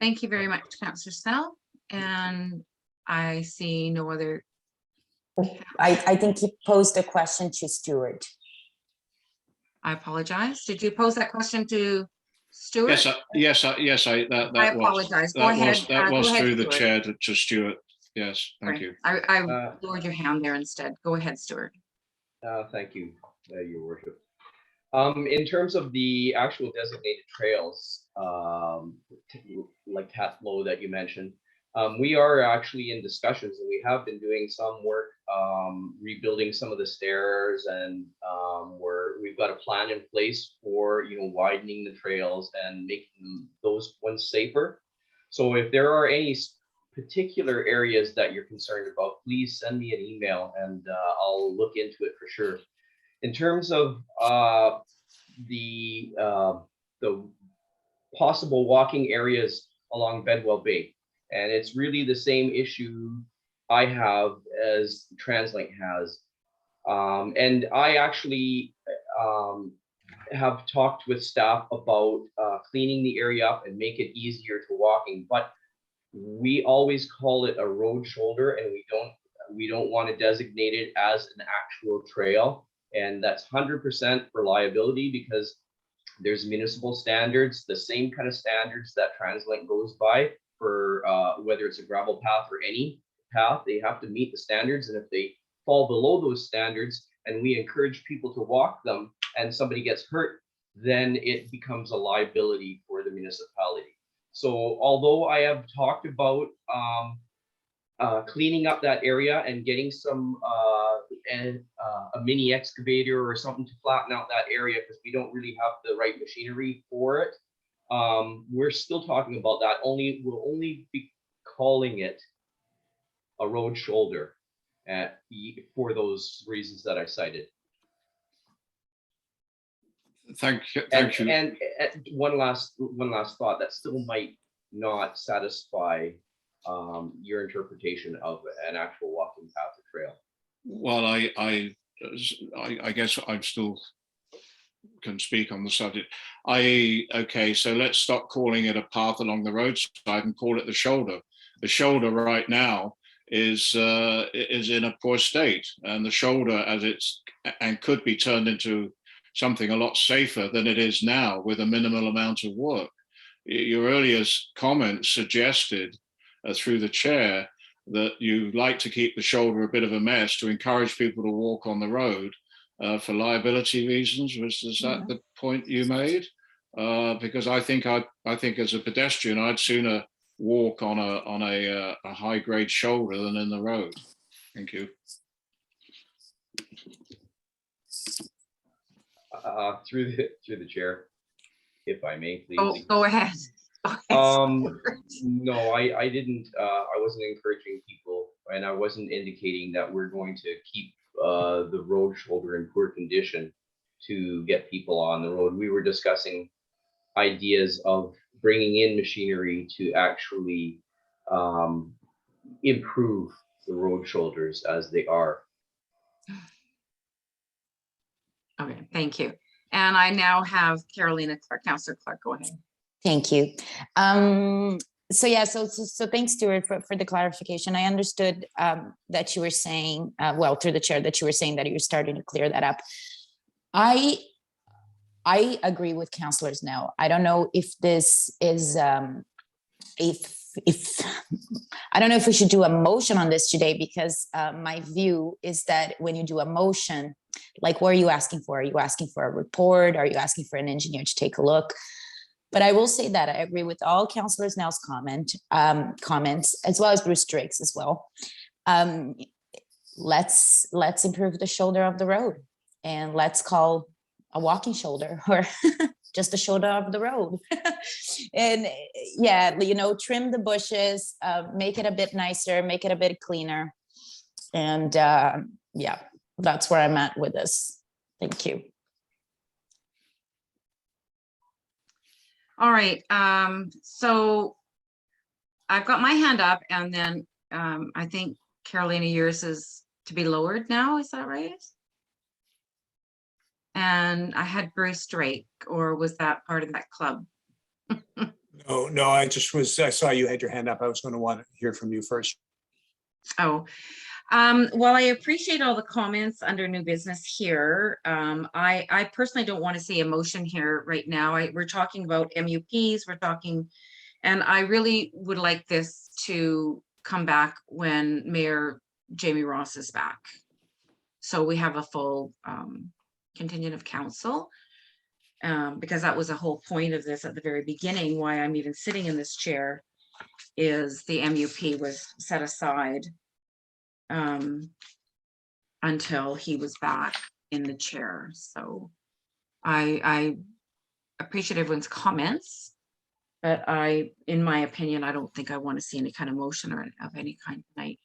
Thank you very much, Councillor Snell. And I see no other. I think he posed a question to Stuart. I apologize. Did you pose that question to Stuart? Yes, that I apologize. Go ahead. That was Go ahead, through the Stuart. chair to Stuart. Yes, thank you. I lowered your hand there instead. Go ahead, Stuart. Thank you, Your Worship. In terms of the actual designated trails, like Cat Low that you mentioned, we are actually in discussions, and we have been doing some work rebuilding some of the stairs, and we've got a plan in place for widening the trails and making those ones safer. So if there are any particular areas that you're concerned about, please send me an email and I'll look into it for sure. In terms of the possible walking areas along Bedwell Bay, and it's really the same issue I have as TransLink has. And I actually have talked with staff about cleaning the area up and make it easier to walking, but we always call it a road shoulder, and we don't want to designate it as an actual trail. And that's 100% for liability, because there's municipal standards, the same kind of standards that TransLink goes by for whether it's a gravel path or any path. They have to meet the standards, and if they fall below those standards and we encourage people to walk them and somebody gets hurt, then it becomes a liability for the municipality. So although I have talked about cleaning up that area and getting some a mini excavator or something to flatten out that area, because we don't really have the right machinery for it, we're still talking about that. We'll only be calling it a road shoulder for those reasons that I cited. Thank you. And one last thought that still might not satisfy your interpretation of an actual walking path or trail. Well, I guess I still can speak on the subject. Okay, so let's stop calling it a path along the roadside and call it the shoulder. The shoulder right now is in a poor state, and the shoulder could be turned into something a lot safer than it is now with a minimal amount of work. Your earlier comment suggested through the chair that you like to keep the shoulder a bit of a mess to encourage people to walk on the road for liability reasons. Was that the point you made? Because I think as a pedestrian, I'd sooner walk on a high grade shoulder than in the road. Thank you. Through the chair, if I may, please. Oh, go ahead. No, I didn't. I wasn't encouraging people, and I wasn't indicating that we're going to keep the road shoulder in poor condition to get people on the road. We were discussing ideas of bringing in machinery to actually improve the road shoulders as they are. Okay, thank you. And I now have Carolina Clark. Councillor Clark, go ahead. Thank you. So yeah, so thanks, Stuart, for the clarification. I understood that you were saying, well, through the chair, that you were saying that you're starting to clear that up. I agree with councillors now. I don't know if this is, if I don't know if we should do a motion on this today, because my view is that when you do a motion, like, what are you asking for? Are you asking for a report? Are you asking for an engineer to take a look? But I will say that I agree with all councillors now's comments, as well as Bruce Drake's as well. Let's improve the shoulder of the road, and let's call a walking shoulder, or just the shoulder of the road. And yeah, trim the bushes, make it a bit nicer, make it a bit cleaner. And yeah, that's where I'm at with this. Thank you. All right, so I've got my hand up, and then I think Carolina, yours is to be lowered now, is that right? And I had Bruce Drake, or was that part of that club? No, I saw you had your hand up. I was going to want to hear from you first. Oh, well, I appreciate all the comments under new business here. I personally don't want to see a motion here right now. We're talking about MUPs, and I really would like this to come back when Mayor Jamie Ross is back. So we have a full contingent of council, because that was the whole point of this at the very beginning, why I'm even sitting in this chair, is the MUP was set aside until he was back in the chair. So I appreciate everyone's comments, but in my opinion, I don't think I want to see any kind of motion or of any kind tonight.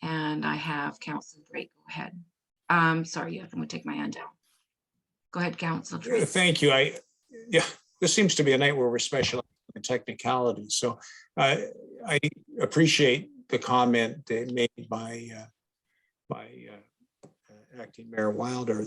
And I have Councilor Drake, go ahead. Sorry, I'm going to take my hand down. Go ahead, Councilor Drake. Thank you. Yeah, this seems to be a night where we're specializing in technicalities. So I appreciate the comment made by Acting Mayor Wilder.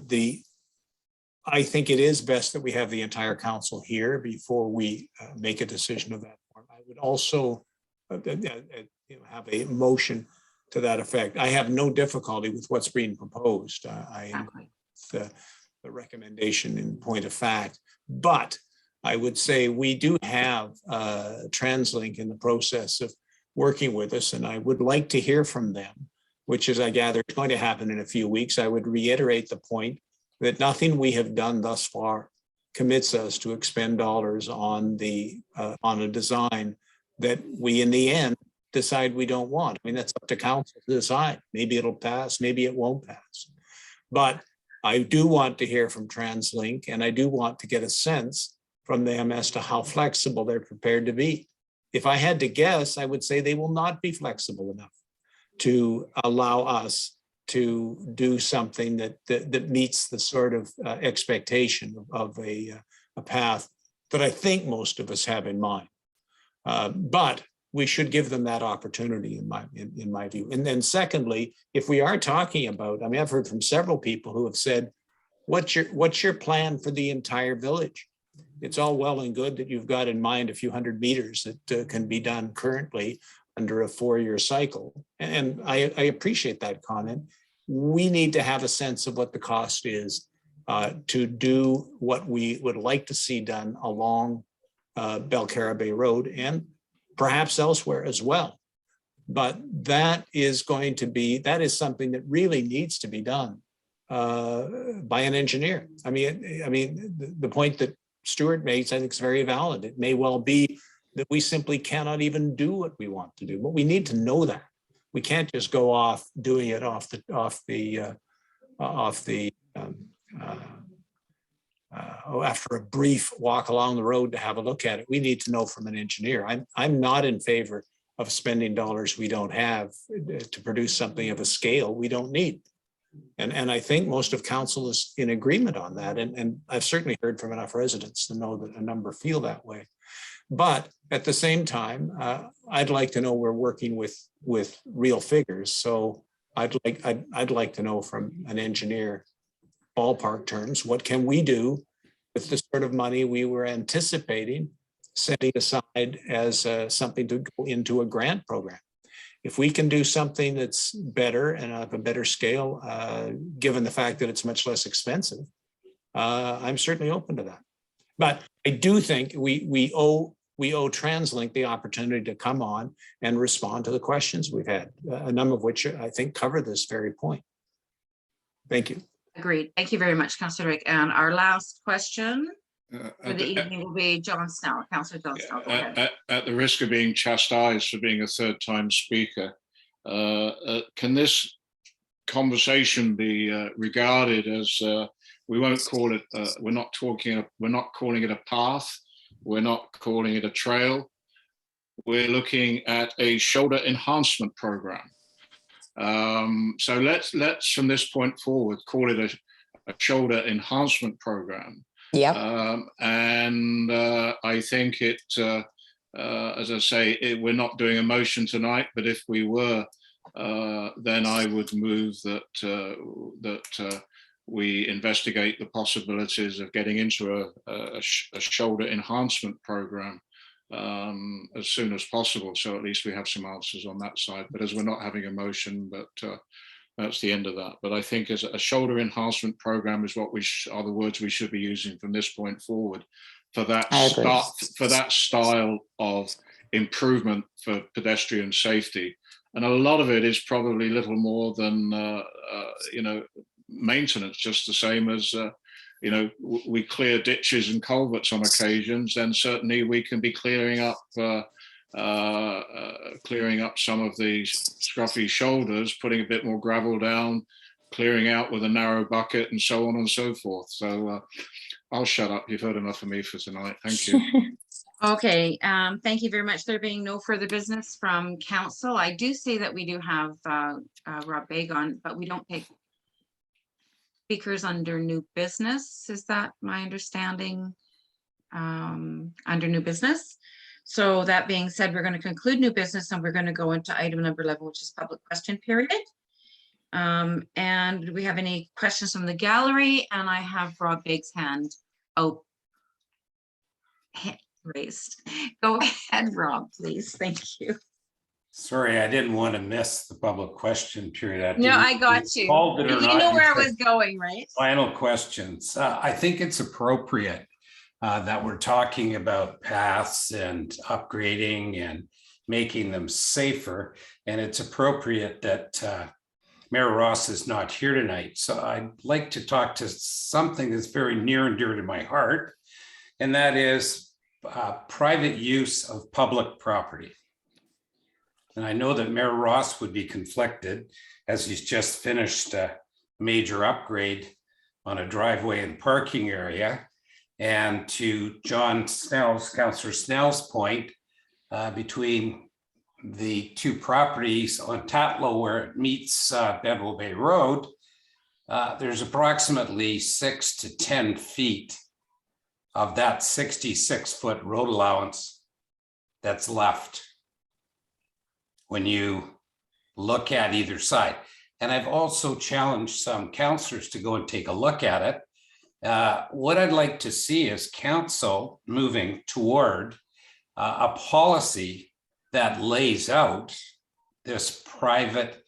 I think it is best that we have the entire council here before we make a decision of that form. I would also have a motion to that effect. I have no difficulty with what's being proposed. I agree with the recommendation in point of fact, but I would say we do have TransLink in the process of working with us, and I would like to hear from them, which is, I gather, is going to happen in a few weeks. I would reiterate the point that nothing we have done thus far commits us to expend dollars on a design that we, in the end, decide we don't want. I mean, that's up to council to decide. Maybe it'll pass, maybe it won't pass. But I do want to hear from TransLink, and I do want to get a sense from them as to how flexible they're prepared to be. If I had to guess, I would say they will not be flexible enough to allow us to do something that meets the sort of expectation of a path that I think most of us have in mind. But we should give them that opportunity, in my view. And then secondly, if we are talking about, I mean, I've heard from several people who have said, what's your plan for the entire village? It's all well and good that you've got in mind a few hundred meters that can be done currently under a 4-year cycle. And I appreciate that comment. We need to have a sense of what the cost is to do what we would like to see done along Belcarabé Road and perhaps elsewhere as well. But that is something that really needs to be done by an engineer. I mean, the point that Stuart makes, I think, is very valid. It may well be that we simply cannot even do what we want to do, but we need to know that. We can't just go off doing it after a brief walk along the road to have a look at it. We need to know from an engineer. I'm not in favor of spending dollars we don't have to produce something of a scale we don't need. And I think most of council is in agreement on that. And I've certainly heard from enough residents to know that a number feel that way. But at the same time, I'd like to know we're working with real figures. So I'd like to know from an engineer, ballpark terms, what can we do with the sort of money we were anticipating setting aside as something to go into a grant program. If we can do something that's better and of a better scale, given the fact that it's much less expensive, I'm certainly open to that. But I do think we owe TransLink the opportunity to come on and respond to the questions we've had, a number of which I think cover this very point. Thank you. Agreed. Thank you very much, Councillor Rick. And our last question for the evening will be John Snell. Councillor John Snell, go ahead. At the risk of being chastised for being a third-time speaker, can this conversation be regarded as we won't call it? We're not calling it a path. We're not calling it a trail. we're looking at a shoulder enhancement program. So let's from this point forward call it a shoulder enhancement program. Yeah. And I think it, as I say, we're not doing a motion tonight, but if we were, then I would move that we investigate the possibilities of getting into a shoulder enhancement program as soon as possible. So at least we have some answers on that side. But as we're not having a motion, but that's the end of that. But I think as a shoulder enhancement program is what are the words we should be using from this point forward for that style of improvement for pedestrian safety. And a lot of it is probably little more than maintenance, just the same as we clear ditches and culverts on occasions. Then certainly we can be clearing up some of the scruffy shoulders, putting a bit more gravel down, clearing out with a narrow bucket, and so on and so forth. So I'll shut up. You've heard enough of me for tonight. Thank you. Okay, thank you very much. There being no further business from council, I do say that we do have Rob Begg on, but we don't take speakers under new business. Is that my understanding? Under new business. So that being said, we're going to conclude new business and we're going to go into item number 11, which is public question period. And do we have any questions from the gallery? And I have Rob Begg's hand raised. Go ahead, Rob, please. Thank you. Sorry, I didn't want to miss the public question period. No, I got you. You know where I was going, right? Final questions. I think it's appropriate that we're talking about paths and upgrading and making them safer. And it's appropriate that Mayor Ross is not here tonight. So I'd like to talk to something that's very near and dear to my heart, and that is private use of public property. And I know that Mayor Ross would be conflicted as he's just finished a major upgrade on a driveway and parking area. And to Councillor Snell's point, between the two properties on Tatlow where it meets Bedwell Bay Road, there's approximately 6 to 10 feet of that 66-foot road allowance that's left when you look at either side. And I've also challenged some councillors to go and take a look at it. What I'd like to see is council moving toward a policy that lays out this private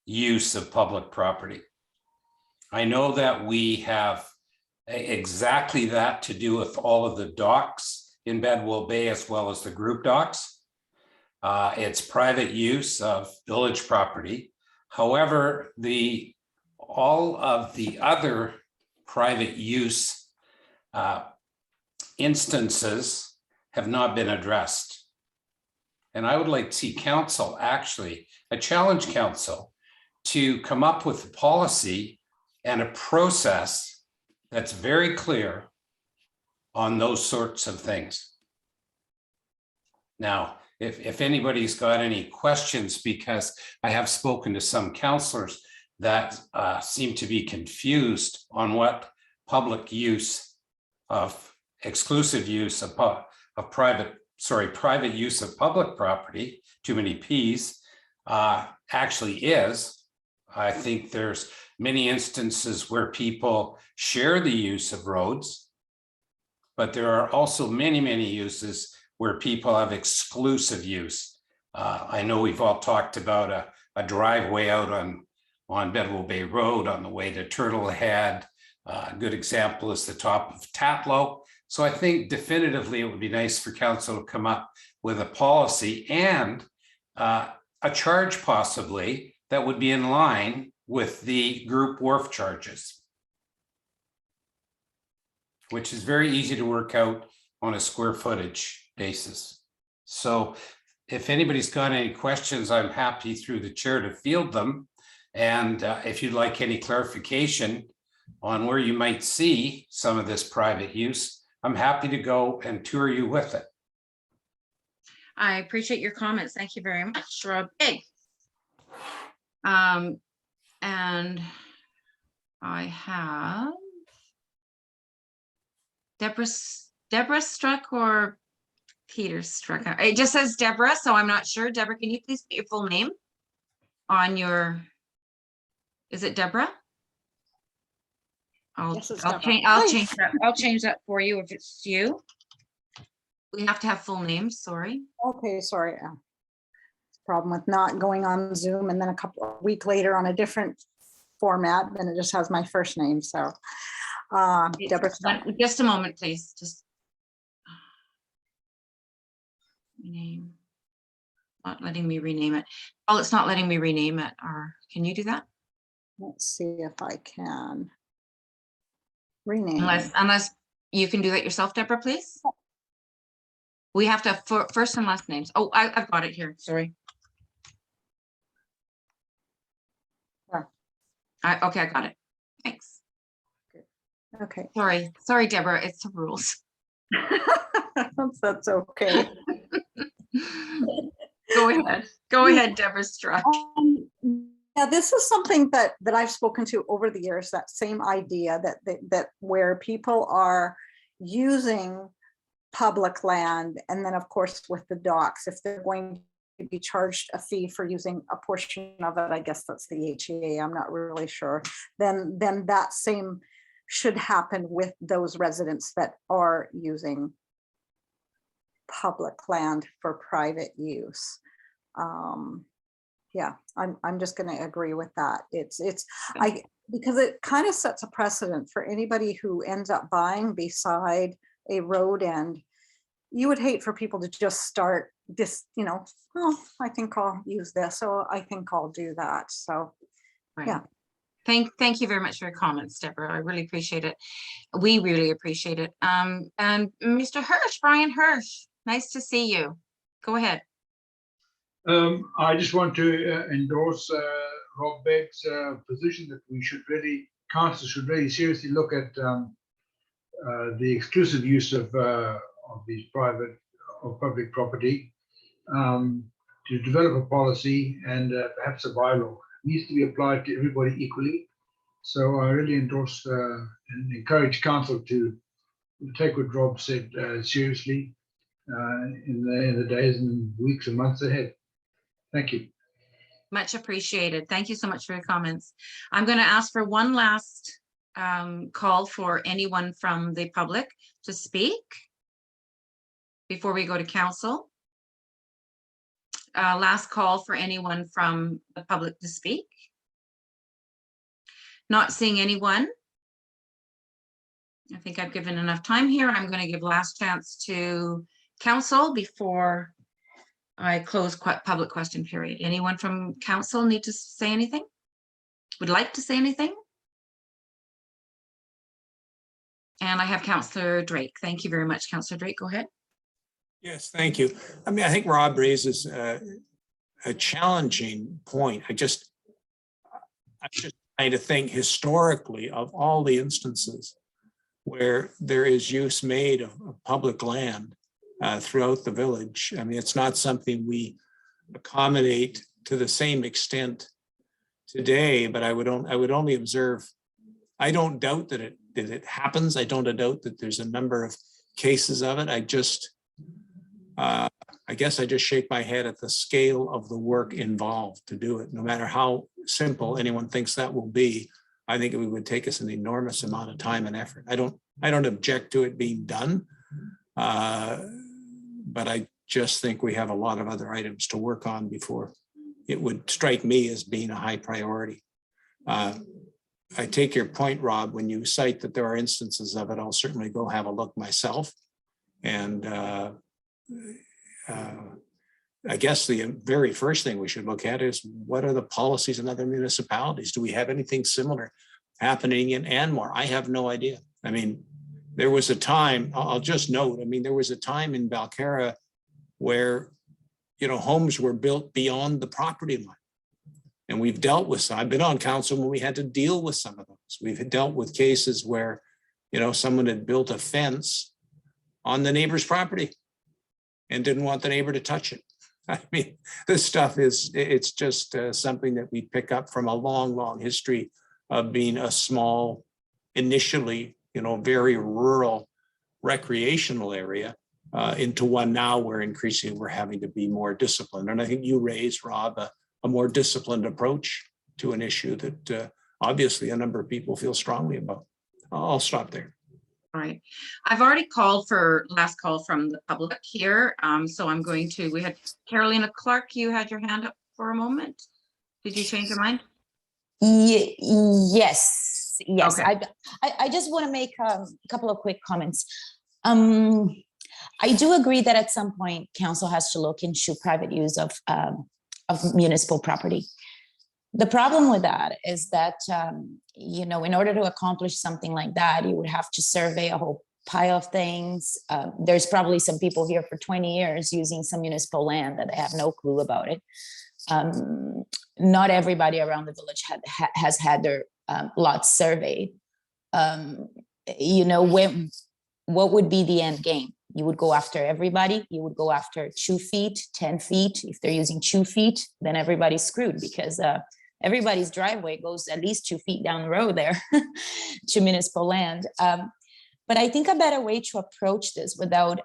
use of public property. I know that we have exactly that to do with all of the docks in Bedwell Bay as well as the group docks. It's private use of village property. However, all of the other private use instances have not been addressed. And I would like to see council I challenge council to come up with a policy and a process that's very clear on those sorts of things. Now, if anybody's got any questions, because I have spoken to some councillors that seem to be confused on what private use of private use of public property, too many P's, actually is. I think there's many instances where people share the use of roads, but there are also many, many uses where people have exclusive use. I know we've all talked about a driveway out on Bedwell Bay Road on the way to Turtlehead. A good example is the top of Tatlow. So I think definitively it would be nice for council to come up with a policy and a charge possibly that would be in line with the group wharf charges, which is very easy to work out on a square footage basis. So if anybody's got any questions, I'm happy through the chair to field them. And if you'd like any clarification on where you might see some of this private use, I'm happy to go and tour you with it. I appreciate your comments. Thank you very much, Rob. Big. And I have Deborah struck or Peter struck. It just says Deborah, so I'm not sure. Deborah, can you please put your full name on your, is it Deborah? Yes, it's I'll Deborah. change, I'll change that. I'll change that for you if it's you. We have to have full names, sorry. Okay, sorry. Problem with not going on Zoom and then a week later on a different format, then it just has my first name. So Deborah. Just a moment, please. Just name. Not letting me rename it. Oh, it's not letting me rename it. Or can you do that? Let's see if I can rename. Unless you can do that yourself, Deborah, please. We have to have first and last names. Oh, I've got it here. Sorry. Okay, I got it. Thanks. Okay. Sorry, Deborah. It's the rules. That's okay. Go ahead, Deborah Struck. Yeah, this is something that I've spoken to over the years. That same idea that where people are using public land, and then of course with the docks, if they're going to be charged a fee for using a portion of it, I guess that's the HEA, I'm not really sure, then that same should happen with those residents that are using public land for private use. Yeah, I'm just going to agree with that. Because it kind of sets a precedent for anybody who ends up buying beside a road end. You would hate for people to just start this, oh, I think I'll use this, so I think I'll do that. So, right. Yeah. Thank you very much for your comments, Deborah. I really appreciate it. We really appreciate it. And Mr. Hirsch, Brian Hirsch, nice to see you. Go ahead. I just want to endorse Rob Begg's position that council should really seriously look at the exclusive use of these public property, to develop a policy and perhaps a bylaw. It needs to be applied to everybody equally. So I really endorse and encourage council to take what Rob said seriously in the days and weeks and months ahead. Thank you. Much appreciated. Thank you so much for your comments. I'm going to ask for one last call for anyone from the public to speak before we go to council. Last call for anyone from the public to speak. Not seeing anyone. I think I've given enough time here. I'm going to give last chance to council before I close public question period. Anyone from council need to say anything? Would like to say anything? And I have Councillor Drake. Thank you very much, Councillor Drake. Go ahead. Yes, thank you. I mean, I think Rob raises a challenging point. I just trying to think historically of all the instances where there is use made of public land throughout the village. I mean, it's not something we accommodate to the same extent today, but I would only observe, I don't doubt that it happens. I don't doubt that there's a number of cases of it. I guess I just shake my head at the scale of the work involved to do it. No matter how simple anyone thinks that will be, I think it would take us an enormous amount of time and effort. I don't object to it being done, but I just think we have a lot of other items to work on before it would strike me as being a high priority. I take your point, Rob, when you cite that there are instances of it. I'll certainly go have a look myself. And I guess the very first thing we should look at is what are the policies in other municipalities? Do we have anything similar happening in Anmore? I have no idea. I mean, there was a time, I'll just note, I mean, there was a time in Balcarra where, homes were built beyond the property line. And we've dealt with some. I've been on council when we had to deal with some of those. We've dealt with cases where, someone had built a fence on the neighbor's property. and didn't want the neighbor to touch it. I mean, this stuff it's just something that we pick up from a long, long history of being a small, initially, very rural recreational area into one now where increasingly we're having to be more disciplined. And I think you raised, Rob, a more disciplined approach to an issue that obviously a number of people feel strongly about. I'll stop there. All right. I've already called for last call from the public here. So I'm going to, we had Carolina Clark, you had your hand up for a moment. Did you change your mind? Yes. Okay. I just want to make a couple of quick comments. I do agree that at some point council has to look into private use of municipal property. The problem with that is that, in order to accomplish something like that, you would have to survey a whole pile of things. There's probably some people here for 20 years using some municipal land that they have no clue about it. Not everybody around the village has had their lots surveyed. What would be the end game? You would go after everybody. You would go after 2 feet, 10 feet. If they're using 2 feet, then everybody's screwed because everybody's driveway goes at least 2 feet down the road there to municipal land. But I think a better way to approach this without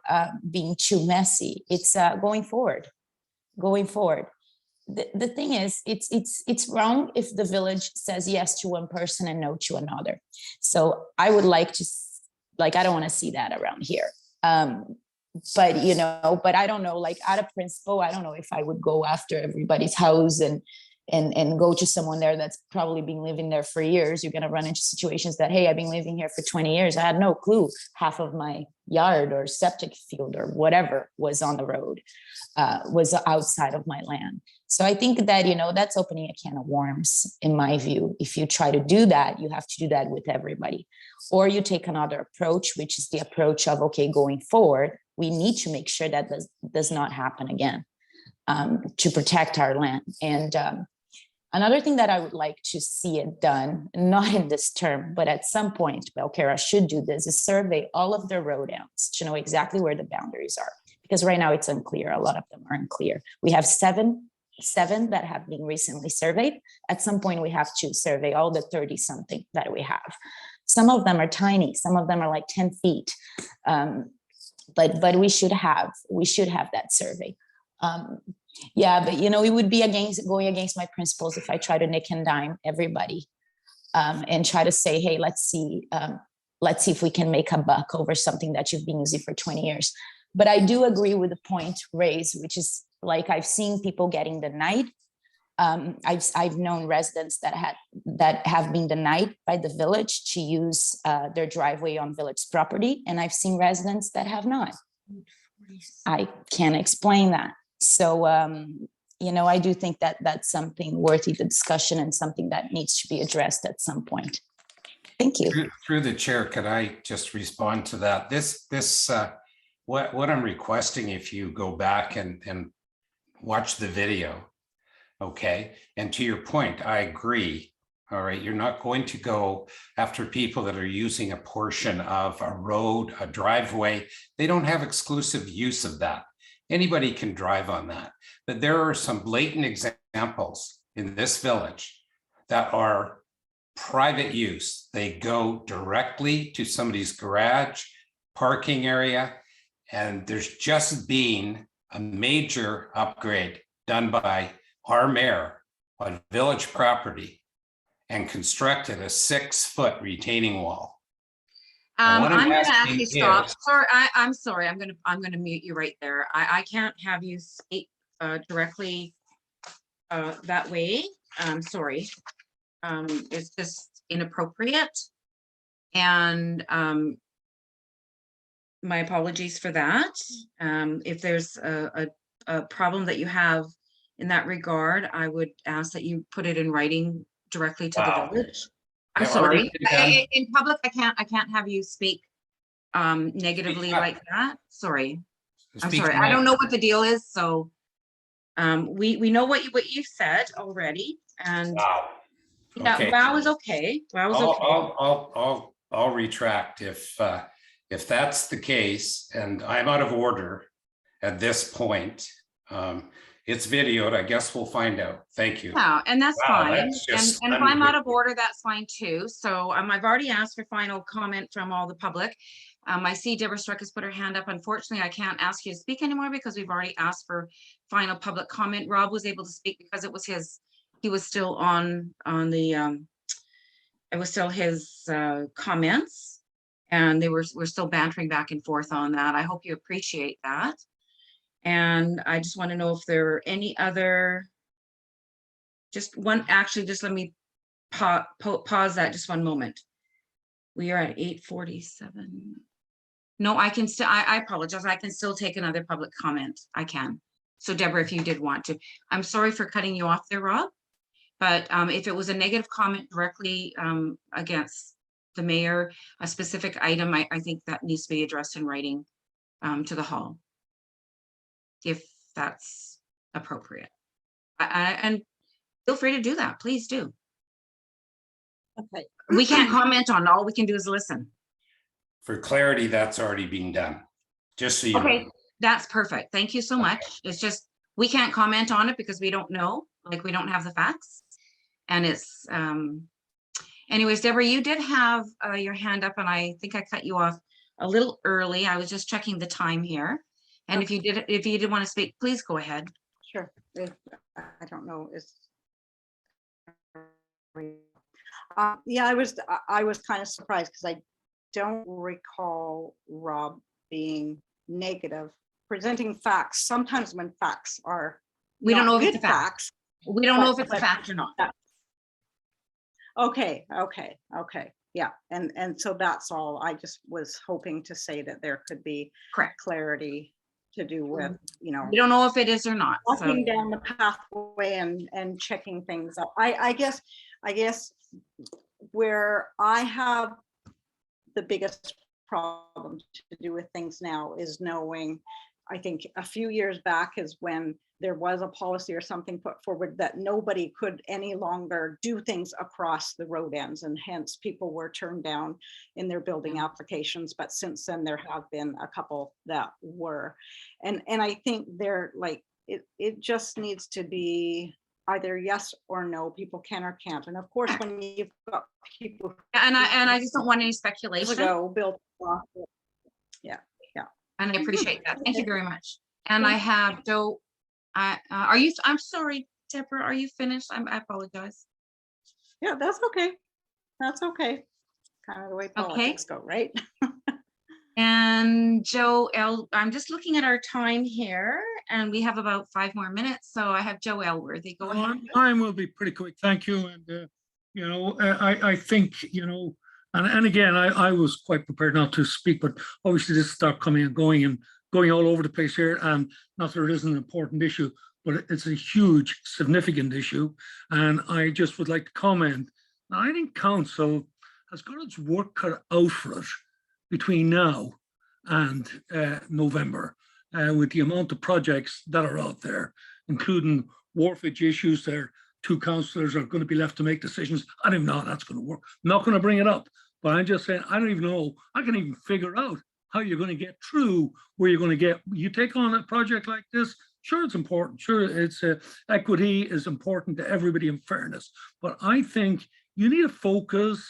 being too messy, it's going forward. The thing is, it's wrong if the village says yes to one person and no to another. So I would like to, I don't want to see that around here. But I don't know, out of principle, I don't know if I would go after everybody's house and go to someone there that's probably been living there for years. You're going to run into situations that, hey, I've been living here for 20 years. I had no clue half of my yard or septic field or whatever was on the road, was outside of my land. So I think that, that's opening a can of worms, in my view. If you try to do that, you have to do that with everybody. Or you take another approach, which is the approach of, okay, going forward, we need to make sure that this does not happen again, to protect our land. And another thing that I would like to see it done, not in this term, but at some point, Belcarra should do this, is survey all of their road ends to know exactly where the boundaries are. Because right now it's unclear. A lot of them are unclear. We have seven that have been recently surveyed. At some point, we have to survey all the 30 something that we have. Some of them are tiny. Some of them are like 10 feet. But we should have that survey. Yeah, but it would be going against my principles if I try to nick and dime everybody and try to say, hey, let's see if we can make a buck over something that you've been using for 20 years. But I do agree with the point raised, which is I've seen people getting denied. I've known residents that have been denied by the village to use their driveway on village property, and I've seen residents that have not. I can't explain that. So, I do think that that's something worthy the discussion and something that needs to be addressed at some point. Thank you. Through the chair, could I just respond to that? What I'm requesting, if you go back and watch the video, okay? And to your point, I agree. All right, you're not going to go after people that are using a portion of a road, a driveway. They don't have exclusive use of that. Anybody can drive on that. But there are some blatant examples in this village that are private use. They go directly to somebody's garage, parking area, and there's just been a major upgrade done by our mayor on village property and constructed a 6-foot retaining wall. I'm going to actually stop. Sorry, I'm sorry. I'm going to mute you right there. I can't have you speak directly that way. I'm sorry. It's just inappropriate. And my apologies for that. If there's a problem that you have in that regard, I would ask that you put it in writing directly to the village. I'm sorry. In public, I can't have you speak negatively like that. Sorry. I'm sorry. I don't know what the deal is. So we know what you said already. And wow. Yeah, okay. wow is okay. Wow is okay. I'll retract if that's the case and I'm out of order at this point. It's videoed. I guess we'll find out. Thank you. Yeah, and that's Wow, fine. that's just And if I'm out of unbelievable. order, that's fine too. So I've already asked for final comment from all the public. I see Deborah Struck has put her hand up. Unfortunately, I can't ask you to speak anymore because we've already asked for final public comment. Rob was able to speak because it was he was still on the, it was still his comments. And we're still bantering back and forth on that. I hope you appreciate that. And I just want to know if there are any other, just let me pause that just one moment. We are at 8:47. No, I can still, I apologize. I can still take another public comment. I can. So Deborah, if you did want to, I'm sorry for cutting you off there, Rob. But if it was a negative comment directly against the mayor, a specific item, I think that needs to be addressed in writing to the hall, if that's appropriate. And feel free to do that, please do. Okay. We can't comment on it. All we can do is listen. For clarity, that's already being done. Just so you Okay, know. that's perfect. Thank you so much. It's just, we can't comment on it because we don't know, like we don't have the facts. And it's, anyways, Deborah, you did have your hand up and I think I cut you off a little early. I was just checking the time here. And if you did want to speak, please go ahead. Sure. I don't know. Yeah, I was kind of surprised because I don't recall Rob being negative, presenting facts. Sometimes when facts are We don't not know if it's good a fact. facts. We don't know if but- it's a but- fact or not. Okay. Yeah. And so that's all. I just was hoping to say that there could be Correct. clarity to do with, We don't know if it is or not. So walking down the pathway and checking things out. I guess where I have the biggest problem to do with things now is knowing, I think a few years back is when there was a policy or something put forward that nobody could any longer do things across the road ends, and hence people were turned down in their building applications. But since then, there have been a couple that were, and I think they're like, it just needs to be either yes or no, people can or can't. And of course, when you've got people and I just don't want any speculation. ago built, yeah. And I appreciate that. Thank you very much. And I have Joe. I'm sorry, Deborah, are you finished? I apologize. Yeah, that's okay. That's okay. Kind of the way politics go, right? And Joe L, I'm just looking at our time here and we have about 5 more minutes. So I have Joe Elworthy. Go ahead. Mine will be pretty quick. Thank you. And, I think, and again, I was quite prepared not to speak, but obviously this start coming and going all over the place here. And not that it isn't an important issue, but it's a huge, significant issue. And I just would like to comment. Now, I think council has got its work cut out for it between now and November, with the amount of projects that are out there, including wharfage issues. There, 2 councillors are going to be left to make decisions. I don't even know how that's going to work. I'm not going to bring it up, but I'm just saying, I don't even know. I can even figure out how you're going to get through where you're going to get. You take on a project like this, sure, it's important. Sure, it's equity is important to everybody in fairness. But I think you need to focus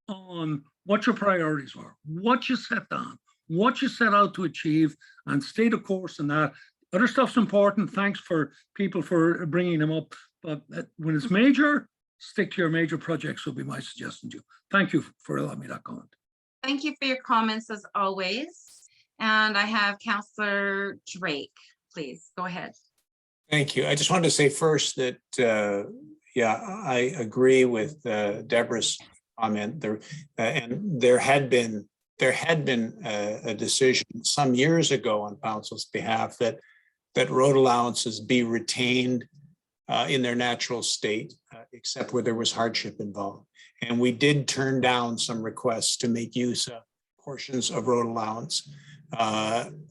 on what your priorities are, what you set down, what you set out to achieve, and stay the course in that. Other stuff's important. Thanks for people for bringing them up. But when it's major, stick to your major projects will be my suggestion to you. Thank you for allowing me that comment. Thank you for your comments as always. And I have Councillor Drake, please go ahead. Thank you. I just wanted to say first that, I agree with Deborah's comment. And there had been a decision some years ago on council's behalf that road allowances be retained in their natural state, except where there was hardship involved. And we did turn down some requests to make use of portions of road allowance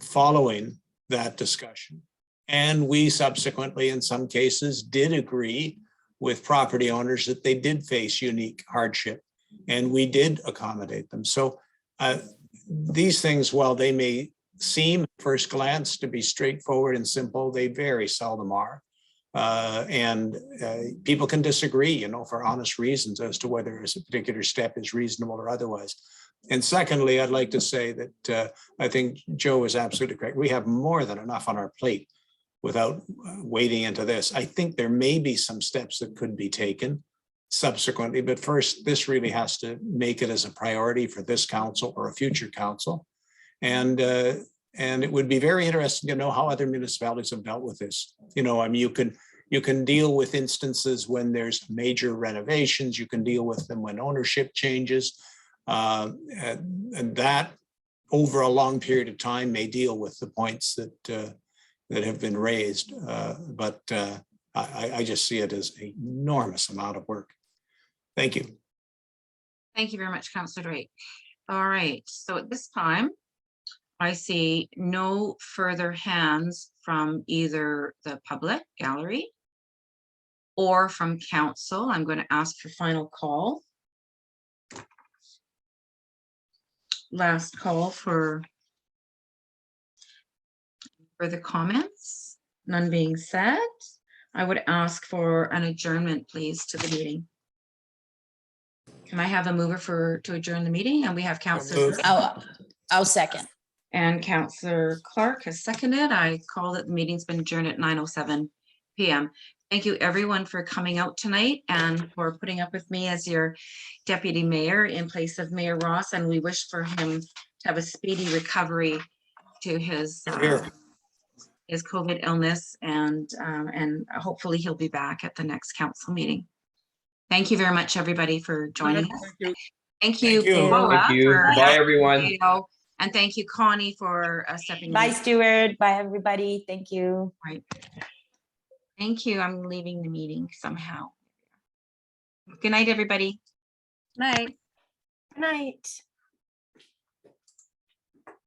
following that discussion. And we subsequently, in some cases, did agree with property owners that they did face unique hardship, and we did accommodate them. So these things, while they may seem at first glance to be straightforward and simple. They very seldom are. And people can disagree, you know, for honest reasons as to whether a particular step is reasonable or otherwise. And secondly, I'd like to say that I think Joe is absolutely correct. We have more than enough on our plate without wading into this. I think there may be some steps that could be taken subsequently, but first, this really has to make it as a priority for this council or a future council. And it would be very interesting to know how other municipalities have dealt with this. You know, I mean, you can deal with instances when there's major renovations, you can deal with them when ownership changes. And that over a long period of time may deal with the points that have been raised. But I just see it as an enormous amount of work. Thank you. Thank you very much, Councillor Drake. All right, so at this time, I see no further hands from either the public gallery or from council. I'm going to ask for final call. Last call for further comments. None being said, I would ask for an adjournment, please, to the meeting. Can I have a mover to adjourn the meeting? And we have Councillor I'll second. and Councillor Clark has seconded. I call that the meeting's been adjourned at 9:07 p.m. Thank you everyone for coming out tonight and for putting up with me as your deputy mayor in place of Mayor Ross. And we wish for him to have a speedy recovery to his COVID illness, and hopefully he'll be back at the next council meeting. Thank you very much, everybody, for joining us. Thank you. Thank you. Thank you. Paula, Thank you. for Bye, everyone. video, and thank you, Connie, for stepping Bye, in. Stuart. Bye, everybody. Thank you. Right. Thank you. I'm leaving the meeting somehow. Good night, everybody. Night. Good night.